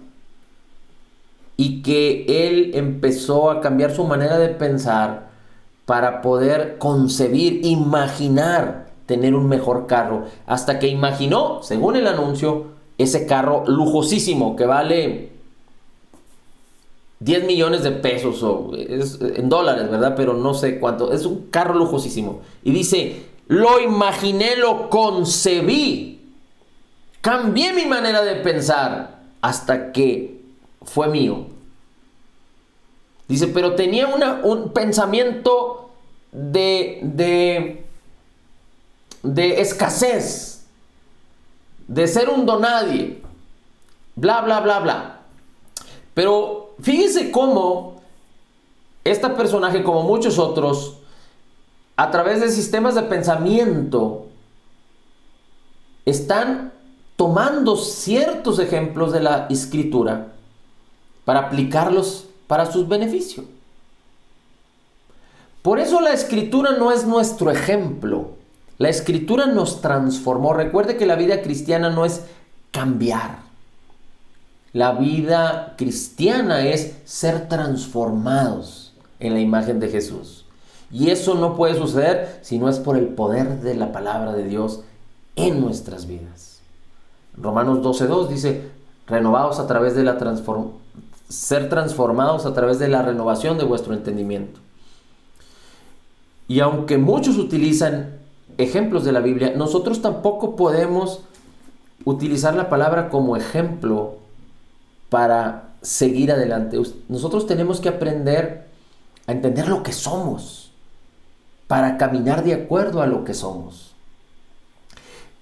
[SPEAKER 1] y que él empezó a cambiar su manera de pensar para poder concebir, imaginar tener un mejor carro, hasta que imaginó, según el anuncio, ese carro lujosísimo que vale 10 millones de pesos, o es en dólares, ¿verdad? Pero no sé cuánto. Es un carro lujosísimo. Y dice, lo imaginé, lo concebí. Cambié mi manera de pensar hasta que fue mío. Dice, pero tenía un pensamiento de escasez, de ser un donadie, bla, bla, bla, bla. Pero fíjese cómo este personaje, como muchos otros, a través de sistemas de pensamiento, están tomando ciertos ejemplos de la Escritura para aplicarlos para sus beneficios. Por eso la Escritura no es nuestro ejemplo. La Escritura nos transformó. Recuerde que la vida cristiana no es cambiar. La vida cristiana es ser transformados en la imagen de Jesús. Y eso no puede suceder si no es por el poder de la palabra de Dios en nuestras vidas. Romanos 12:2 dice, renovados a través de ser transformados a través de la renovación de vuestro entendimiento. Y aunque muchos utilizan ejemplos de la Biblia, nosotros tampoco podemos utilizar la palabra como ejemplo para seguir adelante. Nosotros tenemos que aprender a entender lo que somos para caminar de acuerdo a lo que somos.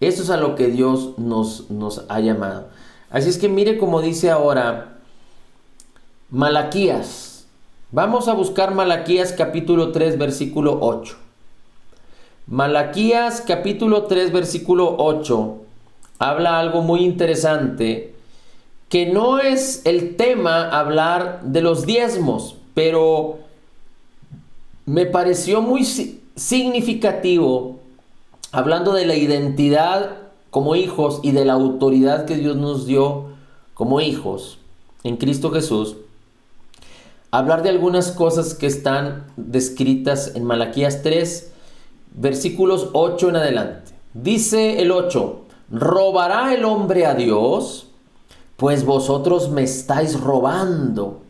[SPEAKER 1] Eso es a lo que Dios nos ha llamado. Así es que mire cómo dice ahora Malaquías. Vamos a buscar Malaquías capítulo 3 versículo 8. Malaquías capítulo 3 versículo 8 habla algo muy interesante, que no es el tema hablar de los diezmos, pero me pareció muy significativo, hablando de la identidad como hijos y de la autoridad que Dios nos dio como hijos en Cristo Jesús, hablar de algunas cosas que están descritas en Malaquías 3, versículos 8 en adelante. Dice el 8, ¿robará el hombre a Dios? Pues vosotros me estáis robando.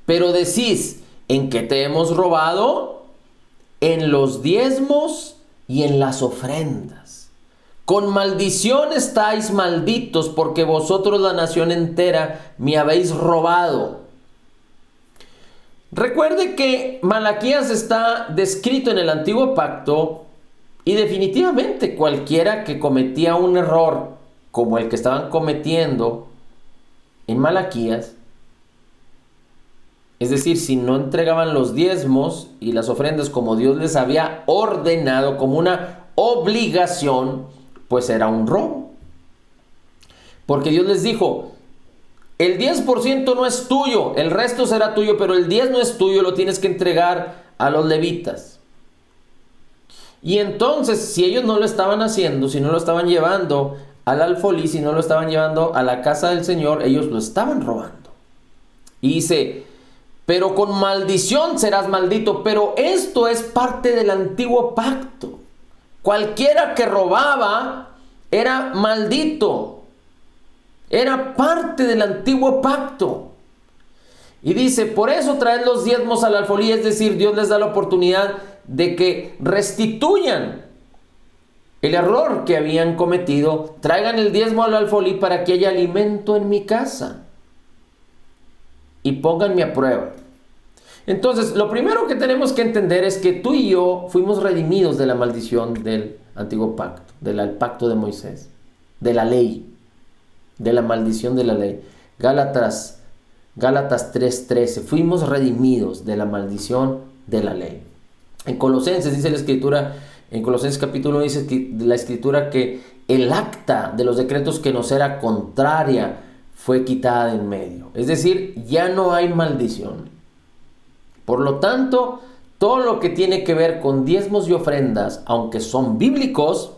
[SPEAKER 1] Pero decís, ¿en qué te hemos robado? En los diezmos y en las ofrendas. Con maldición estáis malditos, porque vosotros, la nación entera, me habéis robado. Recuerde que Malaquías está descrito en el Antiguo Pacto, y definitivamente cualquiera que cometía un error como el que estaban cometiendo en Malaquías, es decir, si no entregaban los diezmos y las ofrendas como Dios les había ordenado, como una obligación, pues era un robo. Porque Dios les dijo, El 10% no es tuyo, el resto será tuyo, pero el 10 no es tuyo, lo tienes que entregar a los levitas. Y entonces, si ellos no lo estaban haciendo, si no lo estaban llevando al alfolí, si no lo estaban llevando a la casa del Señor, ellos lo estaban robando. Y dice, pero con maldición serás maldito. Pero esto es parte del antiguo pacto. Cualquiera que robaba era maldito. Era parte del antiguo pacto. Y dice, por eso traed los diezmos al alfolí, es decir, Dios les da la oportunidad de que restituyan el error que habían cometido. Traigan el diezmo al alfolí para que haya alimento en mi casa. Y pónganme a prueba. Entonces, lo primero que tenemos que entender es que tú y yo fuimos redimidos de la maldición del antiguo pacto, del pacto de Moisés, de la ley, de la maldición de la ley. Gálatas 3:13, fuimos redimidos de la maldición de la ley. En Colosenses dice la Escritura, en Colosenses capítulo 1 dice la Escritura que el acta de los decretos que nos era contraria fue quitada de en medio. Es decir, ya no hay maldición. Por lo tanto, todo lo que tiene que ver con diezmos y ofrendas, aunque son bíblicos,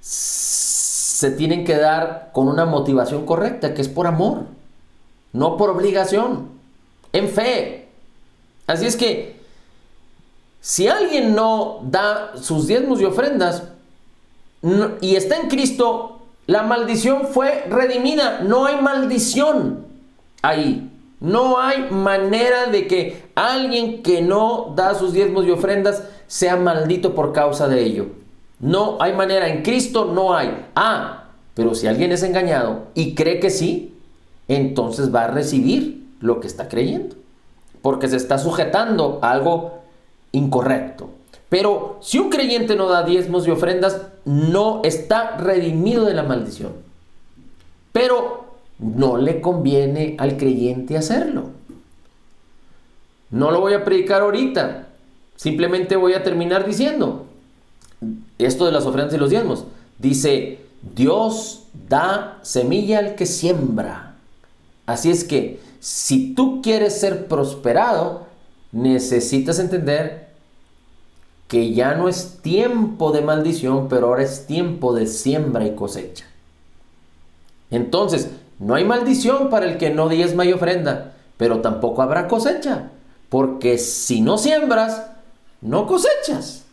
[SPEAKER 1] se tienen que dar con una motivación correcta, que es por amor, no por obligación, en fe. Así es que, si alguien no da sus diezmos y ofrendas y está en Cristo, la maldición fue redimida. No hay maldición ahí. No hay manera de que alguien que no da sus diezmos y ofrendas sea maldito por causa de ello. No hay manera. En Cristo no hay. Pero si alguien es engañado y cree que sí, entonces va a recibir lo que está creyendo, porque se está sujetando a algo incorrecto. Pero si un creyente no da diezmos y ofrendas, no está redimido de la maldición. Pero no le conviene al creyente hacerlo. No lo voy a predicar ahorita. Simplemente voy a terminar diciendo esto de las ofrendas y los diezmos. Dice, Dios da semilla al que siembra. Así es que si tú quieres ser prosperado, necesitas entender que ya no es tiempo de maldición, pero ahora es tiempo de siembra y cosecha. Entonces, no hay maldición para el que no diezma y ofrenda, pero tampoco habrá cosecha, porque si no siembras, no cosechas.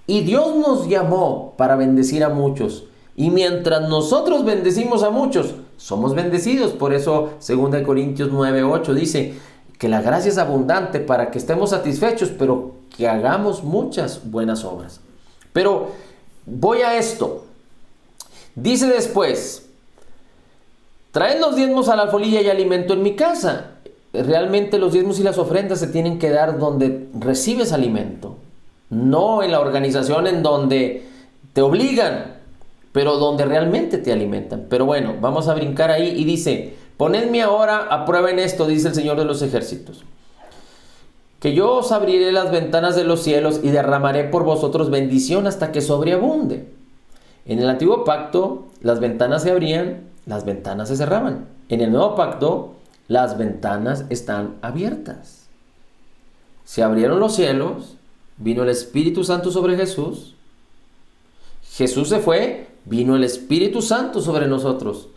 [SPEAKER 1] Y Dios nos llamó para bendecir a muchos, y mientras nosotros bendecimos a muchos, somos bendecidos. Por eso 2 Corintios 9:8 dice que la gracia es abundante para que estemos satisfechos, pero que hagamos muchas buenas obras. Pero voy a esto. Dice después, traed los diezmos a la alfolí y hay alimento en mi casa. Realmente los diezmos y las ofrendas se tienen que dar donde recibes alimento, no en la organización en donde te obligan, pero donde realmente te alimentan. Pero bueno, vamos a brincar ahí y dice, ponedme ahora a prueba en esto, dice el Señor de los ejércitos, que yo os abriré las ventanas de los cielos y derramaré por vosotros bendición hasta que sobreabunde. En el antiguo pacto las ventanas se abrían, las ventanas se cerraban. En el nuevo pacto las ventanas están abiertas. Se abrieron los cielos, vino el Espíritu Santo sobre Jesús. Jesús se fue, vino el Espíritu Santo sobre nosotros.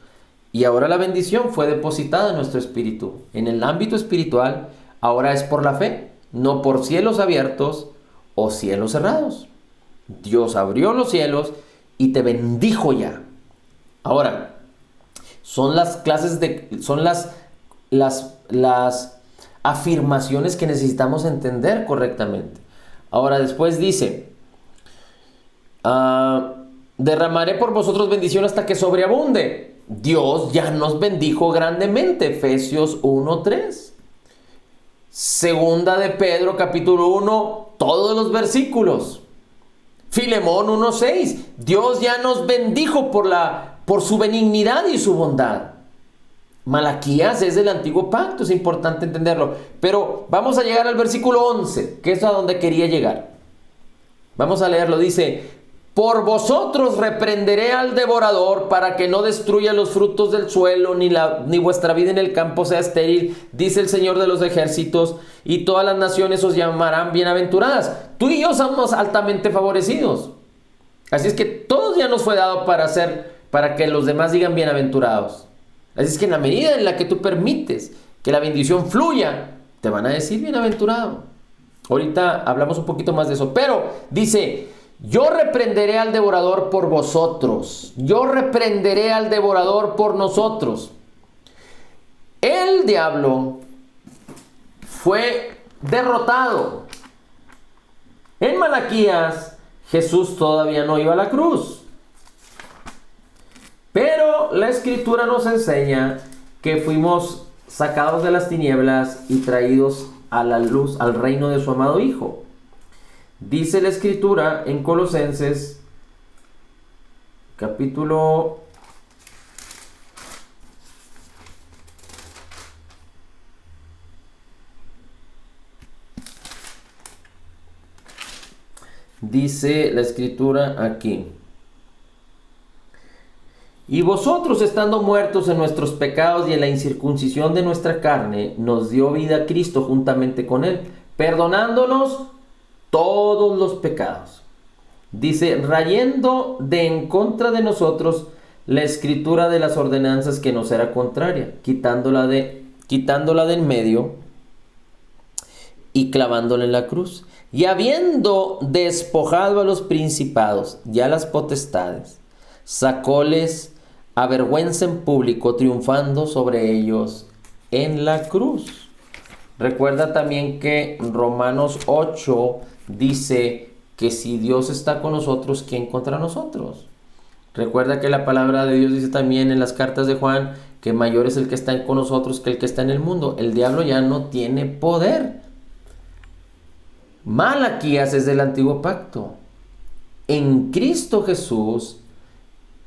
[SPEAKER 1] Y ahora la bendición fue depositada en nuestro espíritu. En el ámbito espiritual, ahora es por la fe, no por cielos abiertos o cielos cerrados. Dios abrió los cielos y te bendijo ya. Ahora, son las afirmaciones que necesitamos entender correctamente. Ahora después dice, derramaré por vosotros bendición hasta que sobreabunde. Dios ya nos bendijo grandemente. Efesios 1:3. Segunda de Pedro capítulo 1, todos los versículos. Filemón 1:6. Dios ya nos bendijo por su benignidad y su bondad. Malaquías es del antiguo pacto, es importante entenderlo. Pero vamos a llegar al versículo 11, que es a donde quería llegar. Vamos a leerlo, dice, por vosotros reprenderé al devorador para que no destruya los frutos del suelo, ni vuestra vida en el campo sea estéril, dice el Señor de los ejércitos, y todas las naciones os llamarán bienaventuradas. Tú y yo somos altamente favorecidos. Así es que todos ya nos fue dado para que los demás digan bienaventurados. Así es que en la medida en la que tú permites que la bendición fluya, te van a decir bienaventurado. Ahorita hablamos un poquito más de eso, pero dice: yo reprenderé al devorador por vosotros. Yo reprenderé al devorador por nosotros. El diablo fue derrotado. En Malaquías, Jesús todavía no iba a la cruz. Pero la Escritura nos enseña que fuimos sacados de las tinieblas y traídos a la luz, al reino de su amado Hijo. Dice la Escritura en Colosenses, capítulo 1. Dice la Escritura aquí: y vosotros, estando muertos en nuestros pecados y en la incircuncisión de nuestra carne, nos dio vida Cristo juntamente con Él, perdonándonos todos los pecados. Dice: rayendo de en contra de nosotros la escritura de las ordenanzas que nos era contraria, quitándola de en medio y clavándola en la cruz. Y habiendo despojado a los principados y a las potestades, sacóles a vergüenza en público, triunfando sobre ellos en la cruz. Recuerda también que Romanos 8 dice que si Dios está con nosotros, ¿quién contra nosotros? Recuerda que la palabra de Dios dice también en las cartas de Juan que mayor es el que está con nosotros que el que está en el mundo. El diablo ya no tiene poder. Malaquías es del antiguo pacto. En Cristo Jesús,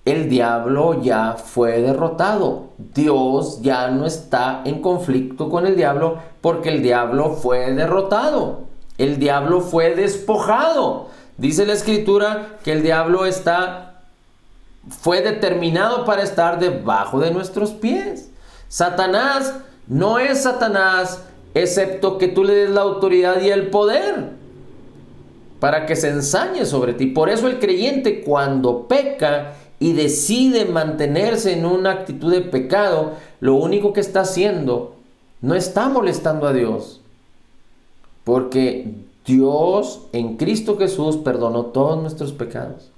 [SPEAKER 1] el diablo ya fue derrotado. Dios ya no está en conflicto con el diablo porque el diablo fue derrotado. El diablo fue despojado. Dice la Escritura que el diablo fue determinado para estar debajo de nuestros pies. Satanás no es Satanás excepto que tú le des la autoridad y el poder para que se ensañe sobre ti. Por eso el creyente, cuando peca y decide mantenerse en una actitud de pecado, lo único que está haciendo, no está molestando a Dios, porque Dios en Cristo Jesús perdonó todos nuestros pecados.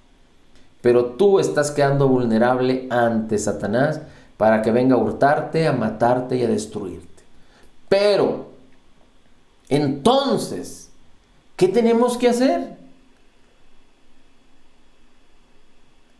[SPEAKER 1] Pero tú estás quedando vulnerable ante Satanás para que venga a hurtarte, a matarte y a destruirte. Pero, entonces, ¿qué tenemos que hacer?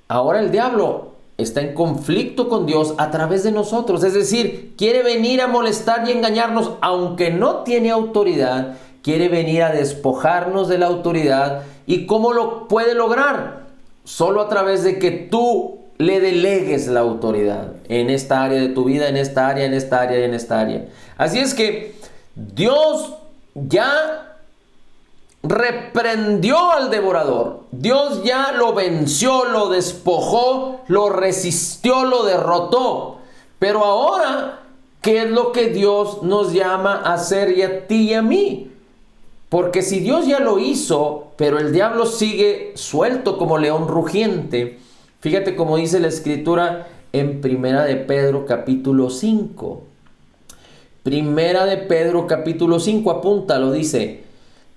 [SPEAKER 1] Ahora el diablo está en conflicto con Dios a través de nosotros. Es decir, quiere venir a molestar y engañarnos, aunque no tiene autoridad. Quiere venir a despojarnos de la autoridad. ¿Y cómo lo puede lograr? Solo a través de que tú le delegues la autoridad en esta área de tu vida, en esta área, en esta área y en esta área. Así es que Dios ya reprendió al devorador. Dios ya lo venció, lo despojó, lo resistió, lo derrotó. Pero ahora, ¿qué es lo que Dios nos llama a hacer y a ti y a mí? Porque si Dios ya lo hizo, pero el diablo sigue suelto como león rugiente. Fíjate cómo dice la Escritura en Primera de Pedro capítulo 5. Primera de Pedro capítulo 5, apúntalo, dice: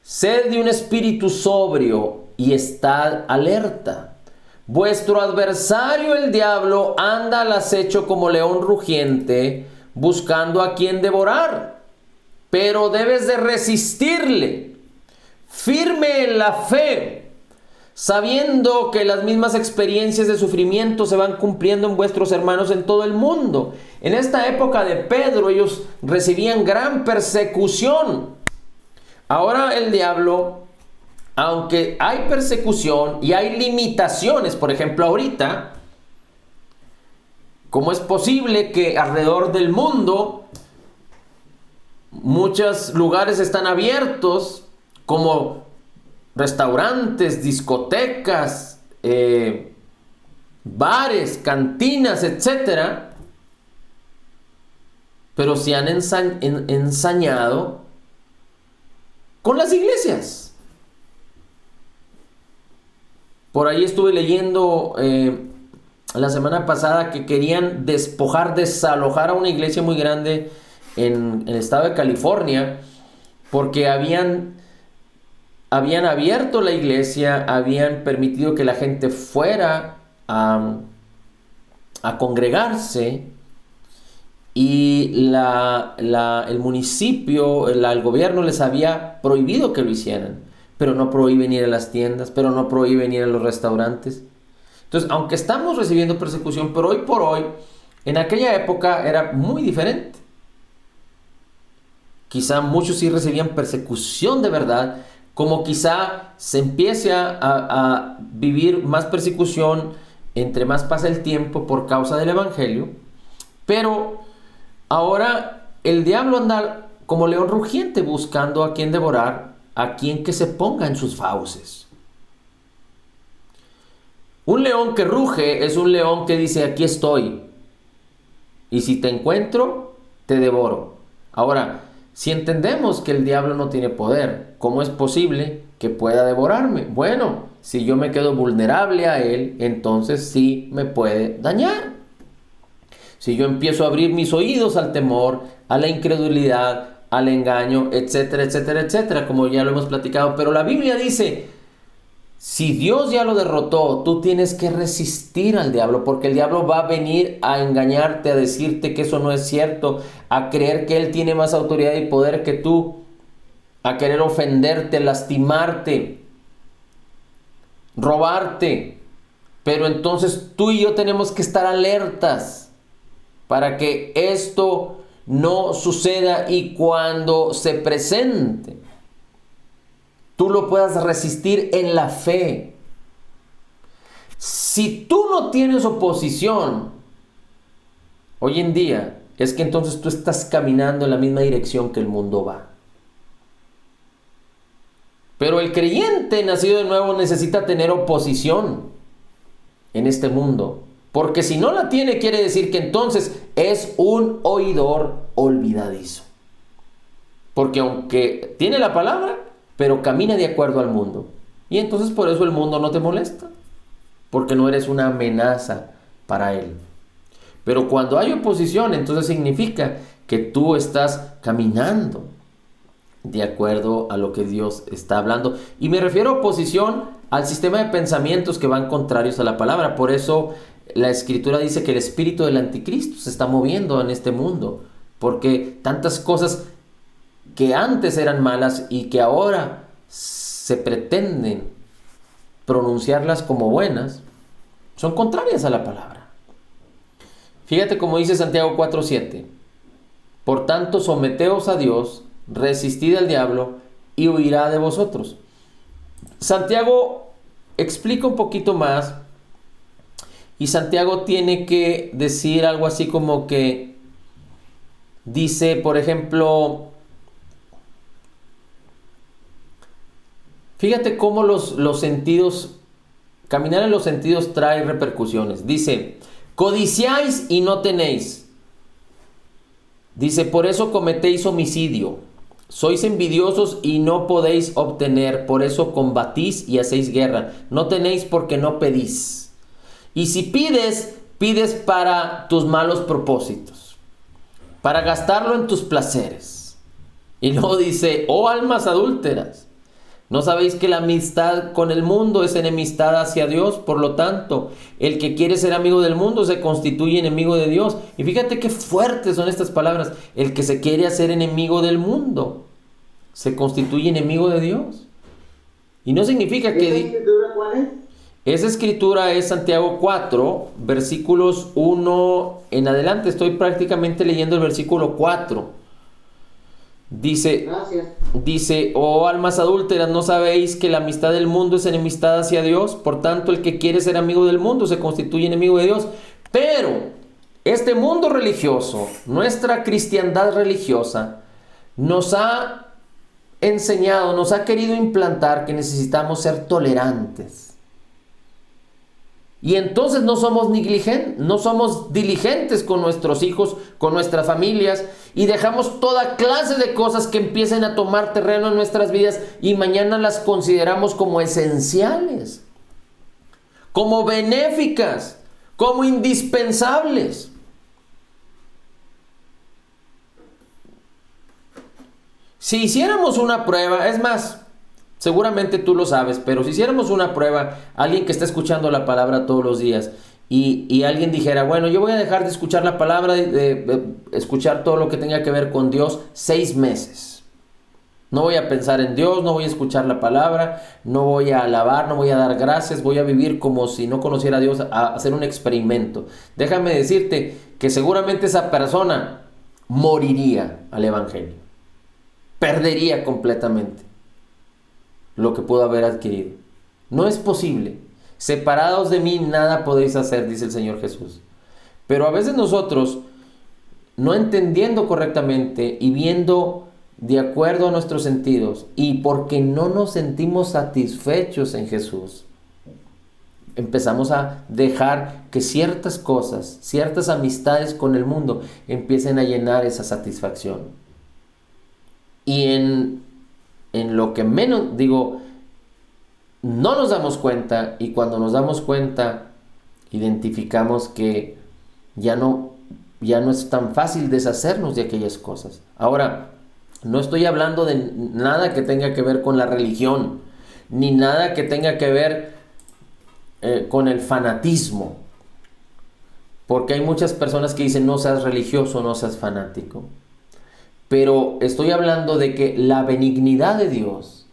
[SPEAKER 1] sed de un espíritu sobrio y estad alerta. Vuestro adversario el diablo anda al acecho como león rugiente, buscando a quien devorar. Pero debes de resistirle, firme en la fe, sabiendo que las mismas experiencias de sufrimiento se van cumpliendo en vuestros hermanos en todo el mundo. En esta época de Pedro, ellos recibían gran persecución. Ahora el diablo, aunque hay persecución y hay limitaciones, por ejemplo ahorita, ¿cómo es posible que alrededor del mundo muchos lugares están abiertos como restaurantes, discotecas, bares, cantinas, etcétera, pero se han ensañado con las iglesias. Por ahí estuve leyendo la semana pasada que querían desalojar a una iglesia muy grande en el estado de California, porque habían abierto la iglesia, habían permitido que la gente fuera a congregarse, y el municipio, el gobierno les había prohibido que lo hicieran, pero no prohíben ir a las tiendas, pero no prohíben ir a los restaurantes. Entonces, aunque estamos recibiendo persecución, pero hoy por hoy, en aquella época era muy diferente. Quizá muchos sí recibían persecución de verdad, como quizá se empiece a vivir más persecución entre más pasa el tiempo por causa del evangelio. Pero ahora el diablo anda como león rugiente buscando a quien devorar, a quien que se ponga en sus fauces. Un león que ruge es un león que dice: aquí estoy, y si te encuentro, te devoro. Ahora, si entendemos que el diablo no tiene poder, ¿cómo es posible que pueda devorarme? Bueno, si yo me quedo vulnerable a él, entonces sí me puede dañar. Si yo empiezo a abrir mis oídos al temor, a la incredulidad, al engaño, etcétera, etcétera, etcétera, como ya lo hemos platicado. Pero la Biblia dice: si Dios ya lo derrotó, tú tienes que resistir al diablo, porque el diablo va a venir a engañarte, a decirte que eso no es cierto, a creer que él tiene más autoridad y poder que tú, a querer ofenderte, lastimarte, robarte. Pero entonces tú y yo tenemos que estar alertas para que esto no suceda, y cuando se presente, tú lo puedas resistir en la fe. Si tú no tienes oposición hoy en día, es que entonces tú estás caminando en la misma dirección que el mundo va. Pero el creyente nacido de nuevo necesita tener oposición en este mundo, porque si no la tiene, quiere decir que entonces es un oidor olvidadizo. Porque aunque tiene la palabra, pero camina de acuerdo al mundo. Y entonces por eso el mundo no te molesta, porque no eres una amenaza para él. Pero cuando hay oposición, entonces significa que tú estás caminando de acuerdo a lo que Dios está hablando. Y me refiero a oposición al sistema de pensamientos que van contrarios a la palabra. Por eso la Escritura dice que el espíritu del anticristo se está moviendo en este mundo, porque tantas cosas que antes eran malas y que ahora se pretenden pronunciarlas como buenas, son contrarias a la palabra. Fíjate cómo dice Santiago 4:7: por tanto, someteos a Dios, resistid al diablo y huirá de vosotros. Santiago explica un poquito más, y Santiago tiene que decir algo así como que dice, por ejemplo, fíjate cómo los sentidos, caminar en los sentidos trae repercusiones. Dice: codiciáis y no tenéis. Dice: por eso cometéis homicidio. Sois envidiosos y no podéis obtener, por eso combatís y hacéis guerra. No tenéis porque no pedís. Y si pides, pides para tus malos propósitos, para gastarlo en tus placeres. Y luego dice: oh almas adúlteras, ¿no sabéis que la amistad con el mundo es enemistad hacia Dios? Por lo tanto, el que quiere ser amigo del mundo se constituye enemigo de Dios. Y fíjate qué fuertes son estas palabras. El que se quiere hacer enemigo del mundo se constituye enemigo de Dios. Y no significa que...
[SPEAKER 2] ¿Esa escritura cuál es?
[SPEAKER 1] Esa escritura es Santiago 4, versículos 1 en adelante. Estoy prácticamente leyendo el versículo 4. Dice, oh almas adúlteras, ¿no sabéis que la amistad del mundo es enemistad hacia Dios? Por tanto, el que quiere ser amigo del mundo se constituye enemigo de Dios. Pero este mundo religioso, nuestra cristiandad religiosa, nos ha enseñado, nos ha querido implantar que necesitamos ser tolerantes. Y entonces no somos diligentes con nuestros hijos, con nuestras familias, y dejamos toda clase de cosas que empiecen a tomar terreno en nuestras vidas y mañana las consideramos como esenciales, como benéficas, como indispensables. Si hiciéramos una prueba, es más, seguramente tú lo sabes, pero si hiciéramos una prueba, alguien que está escuchando la palabra todos los días y alguien dijera, bueno, yo voy a dejar de escuchar la palabra, de escuchar todo lo que tenga que ver con Dios 6 meses. No voy a pensar en Dios, no voy a escuchar la palabra, no voy a alabar, no voy a dar gracias, voy a vivir como si no conociera a Dios, a hacer un experimento. Déjame decirte que seguramente esa persona moriría al evangelio, perdería completamente lo que puedo haber adquirido. No es posible. Separados de mí nada podéis hacer, dice el Señor Jesús. Pero a veces nosotros, no entendiendo correctamente y viendo de acuerdo a nuestros sentidos, y porque no nos sentimos satisfechos en Jesús, empezamos a dejar que ciertas cosas, ciertas amistades con el mundo empiecen a llenar esa satisfacción. Y en lo que menos, no nos damos cuenta, y cuando nos damos cuenta, identificamos que ya no es tan fácil deshacernos de aquellas cosas. Ahora, no estoy hablando de nada que tenga que ver con la religión, ni nada que tenga que ver con el fanatismo, porque hay muchas personas que dicen no seas religioso, no seas fanático. Pero estoy hablando de que la benignidad de Dios,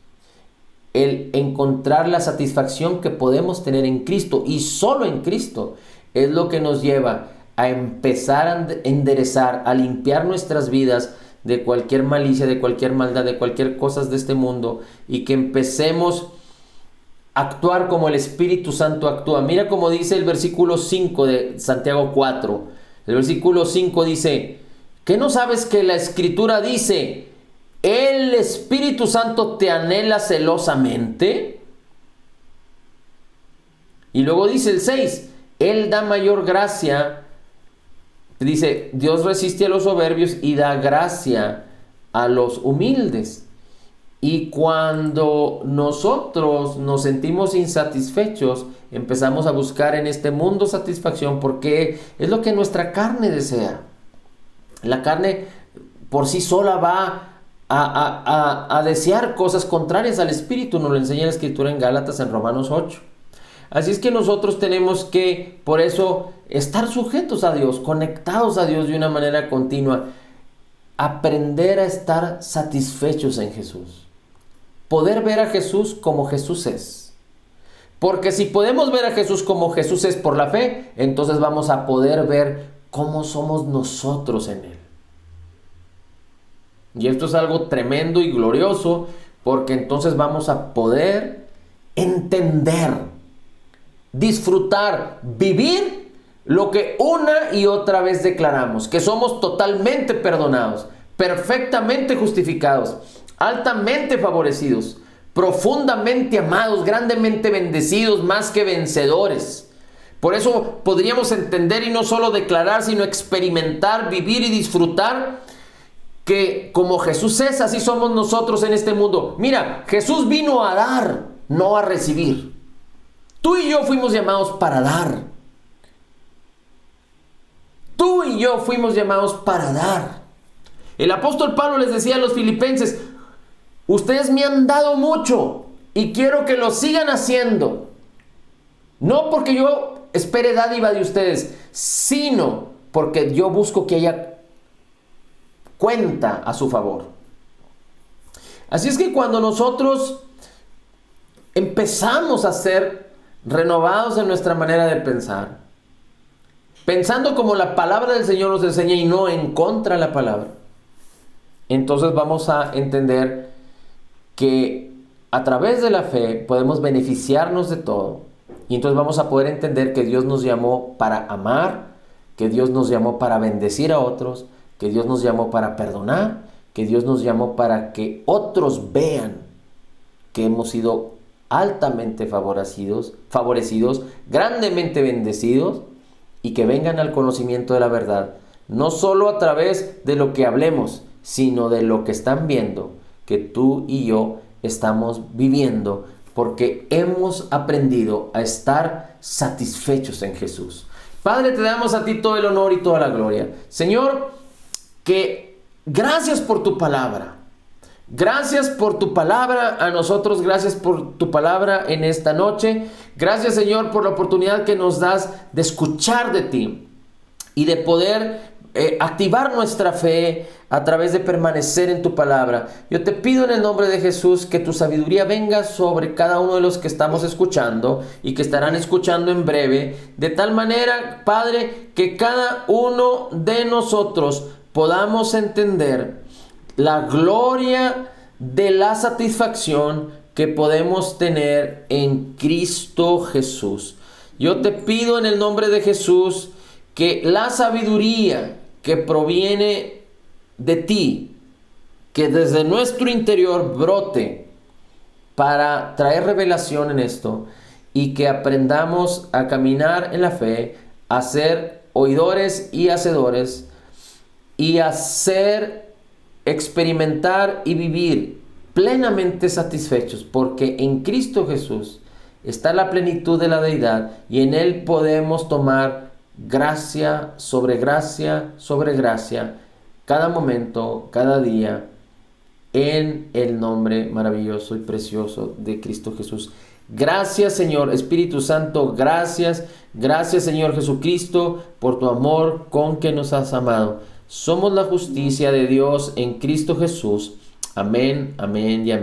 [SPEAKER 1] el encontrar la satisfacción que podemos tener en Cristo y solo en Cristo, es lo que nos lleva a empezar a enderezar, a limpiar nuestras vidas de cualquier malicia, de cualquier maldad, de cualquier cosa de este mundo, y que empecemos a actuar como el Espíritu Santo actúa. Mira cómo dice el versículo 5 de Santiago 4. El versículo 5 dice: ¿qué no sabes que la Escritura dice, el Espíritu Santo te anhela celosamente? Y luego dice el 6, Él da mayor gracia. Dice, Dios resiste a los soberbios y da gracia a los humildes. Y cuando nosotros nos sentimos insatisfechos, empezamos a buscar en este mundo satisfacción, porque es lo que nuestra carne desea. La carne por sí sola va a desear cosas contrarias al Espíritu. Nos lo enseña la Escritura en Gálatas, en Romanos 8. Así es que nosotros tenemos que, por eso, estar sujetos a Dios, conectados a Dios de una manera continua. Aprender a estar satisfechos en Jesús. Poder ver a Jesús como Jesús es. Porque si podemos ver a Jesús como Jesús es por la fe, entonces vamos a poder ver cómo somos nosotros en Él. Y esto es algo tremendo y glorioso, porque entonces vamos a poder entender, disfrutar, vivir lo que una y otra vez declaramos, que somos totalmente perdonados, perfectamente justificados, altamente favorecidos, profundamente amados, grandemente bendecidos, más que vencedores. Por eso podríamos entender y no solo declarar, sino experimentar, vivir y disfrutar que como Jesús es, así somos nosotros en este mundo. Mira, Jesús vino a dar, no a recibir. Tú y yo fuimos llamados para dar. Tú y yo fuimos llamados para dar. El apóstol Pablo les decía a los filipenses, ustedes me han dado mucho y quiero que lo sigan haciendo. No porque yo espere dádiva de ustedes, sino porque yo busco que haya cuenta a su favor. Así es que cuando nosotros empezamos a ser renovados en nuestra manera de pensar, pensando como la palabra del Señor nos enseña y no en contra de la palabra, entonces vamos a entender que a través de la fe podemos beneficiarnos de todo. Y entonces vamos a poder entender que Dios nos llamó para amar, que Dios nos llamó para bendecir a otros, que Dios nos llamó para perdonar, que Dios nos llamó para que otros vean que hemos sido altamente favorecidos, grandemente bendecidos, y que vengan al conocimiento de la verdad, no solo a través de lo que hablemos, sino de lo que están viendo, que tú y yo estamos viviendo, porque hemos aprendido a estar satisfechos en Jesús. Padre, te damos a ti todo el honor y toda la gloria. Señor, que gracias por tu palabra. Gracias por tu palabra a nosotros, gracias por tu palabra en esta noche. Gracias, Señor, por la oportunidad que nos das de escuchar de ti y de poder activar nuestra fe a través de permanecer en tu palabra. Yo te pido en el nombre de Jesús que tu sabiduría venga sobre cada uno de los que estamos escuchando y que estarán escuchando en breve, de tal manera, Padre, que cada uno de nosotros podamos entender la gloria de la satisfacción que podemos tener en Cristo Jesús. Yo te pido en el nombre de Jesús que la sabiduría que proviene de ti, que desde nuestro interior brote para traer revelación en esto, y que aprendamos a caminar en la fe, a ser oidores y hacedores, y a experimentar y vivir plenamente satisfechos, porque en Cristo Jesús está la plenitud de la deidad, y en Él podemos tomar gracia sobre gracia sobre gracia, cada momento, cada día, en el nombre maravilloso y precioso de Cristo Jesús. Gracias, Señor Espíritu Santo, gracias Señor Jesucristo, por tu amor con que nos has amado. Somos la justicia de Dios en Cristo Jesús. Amén, amén y amén.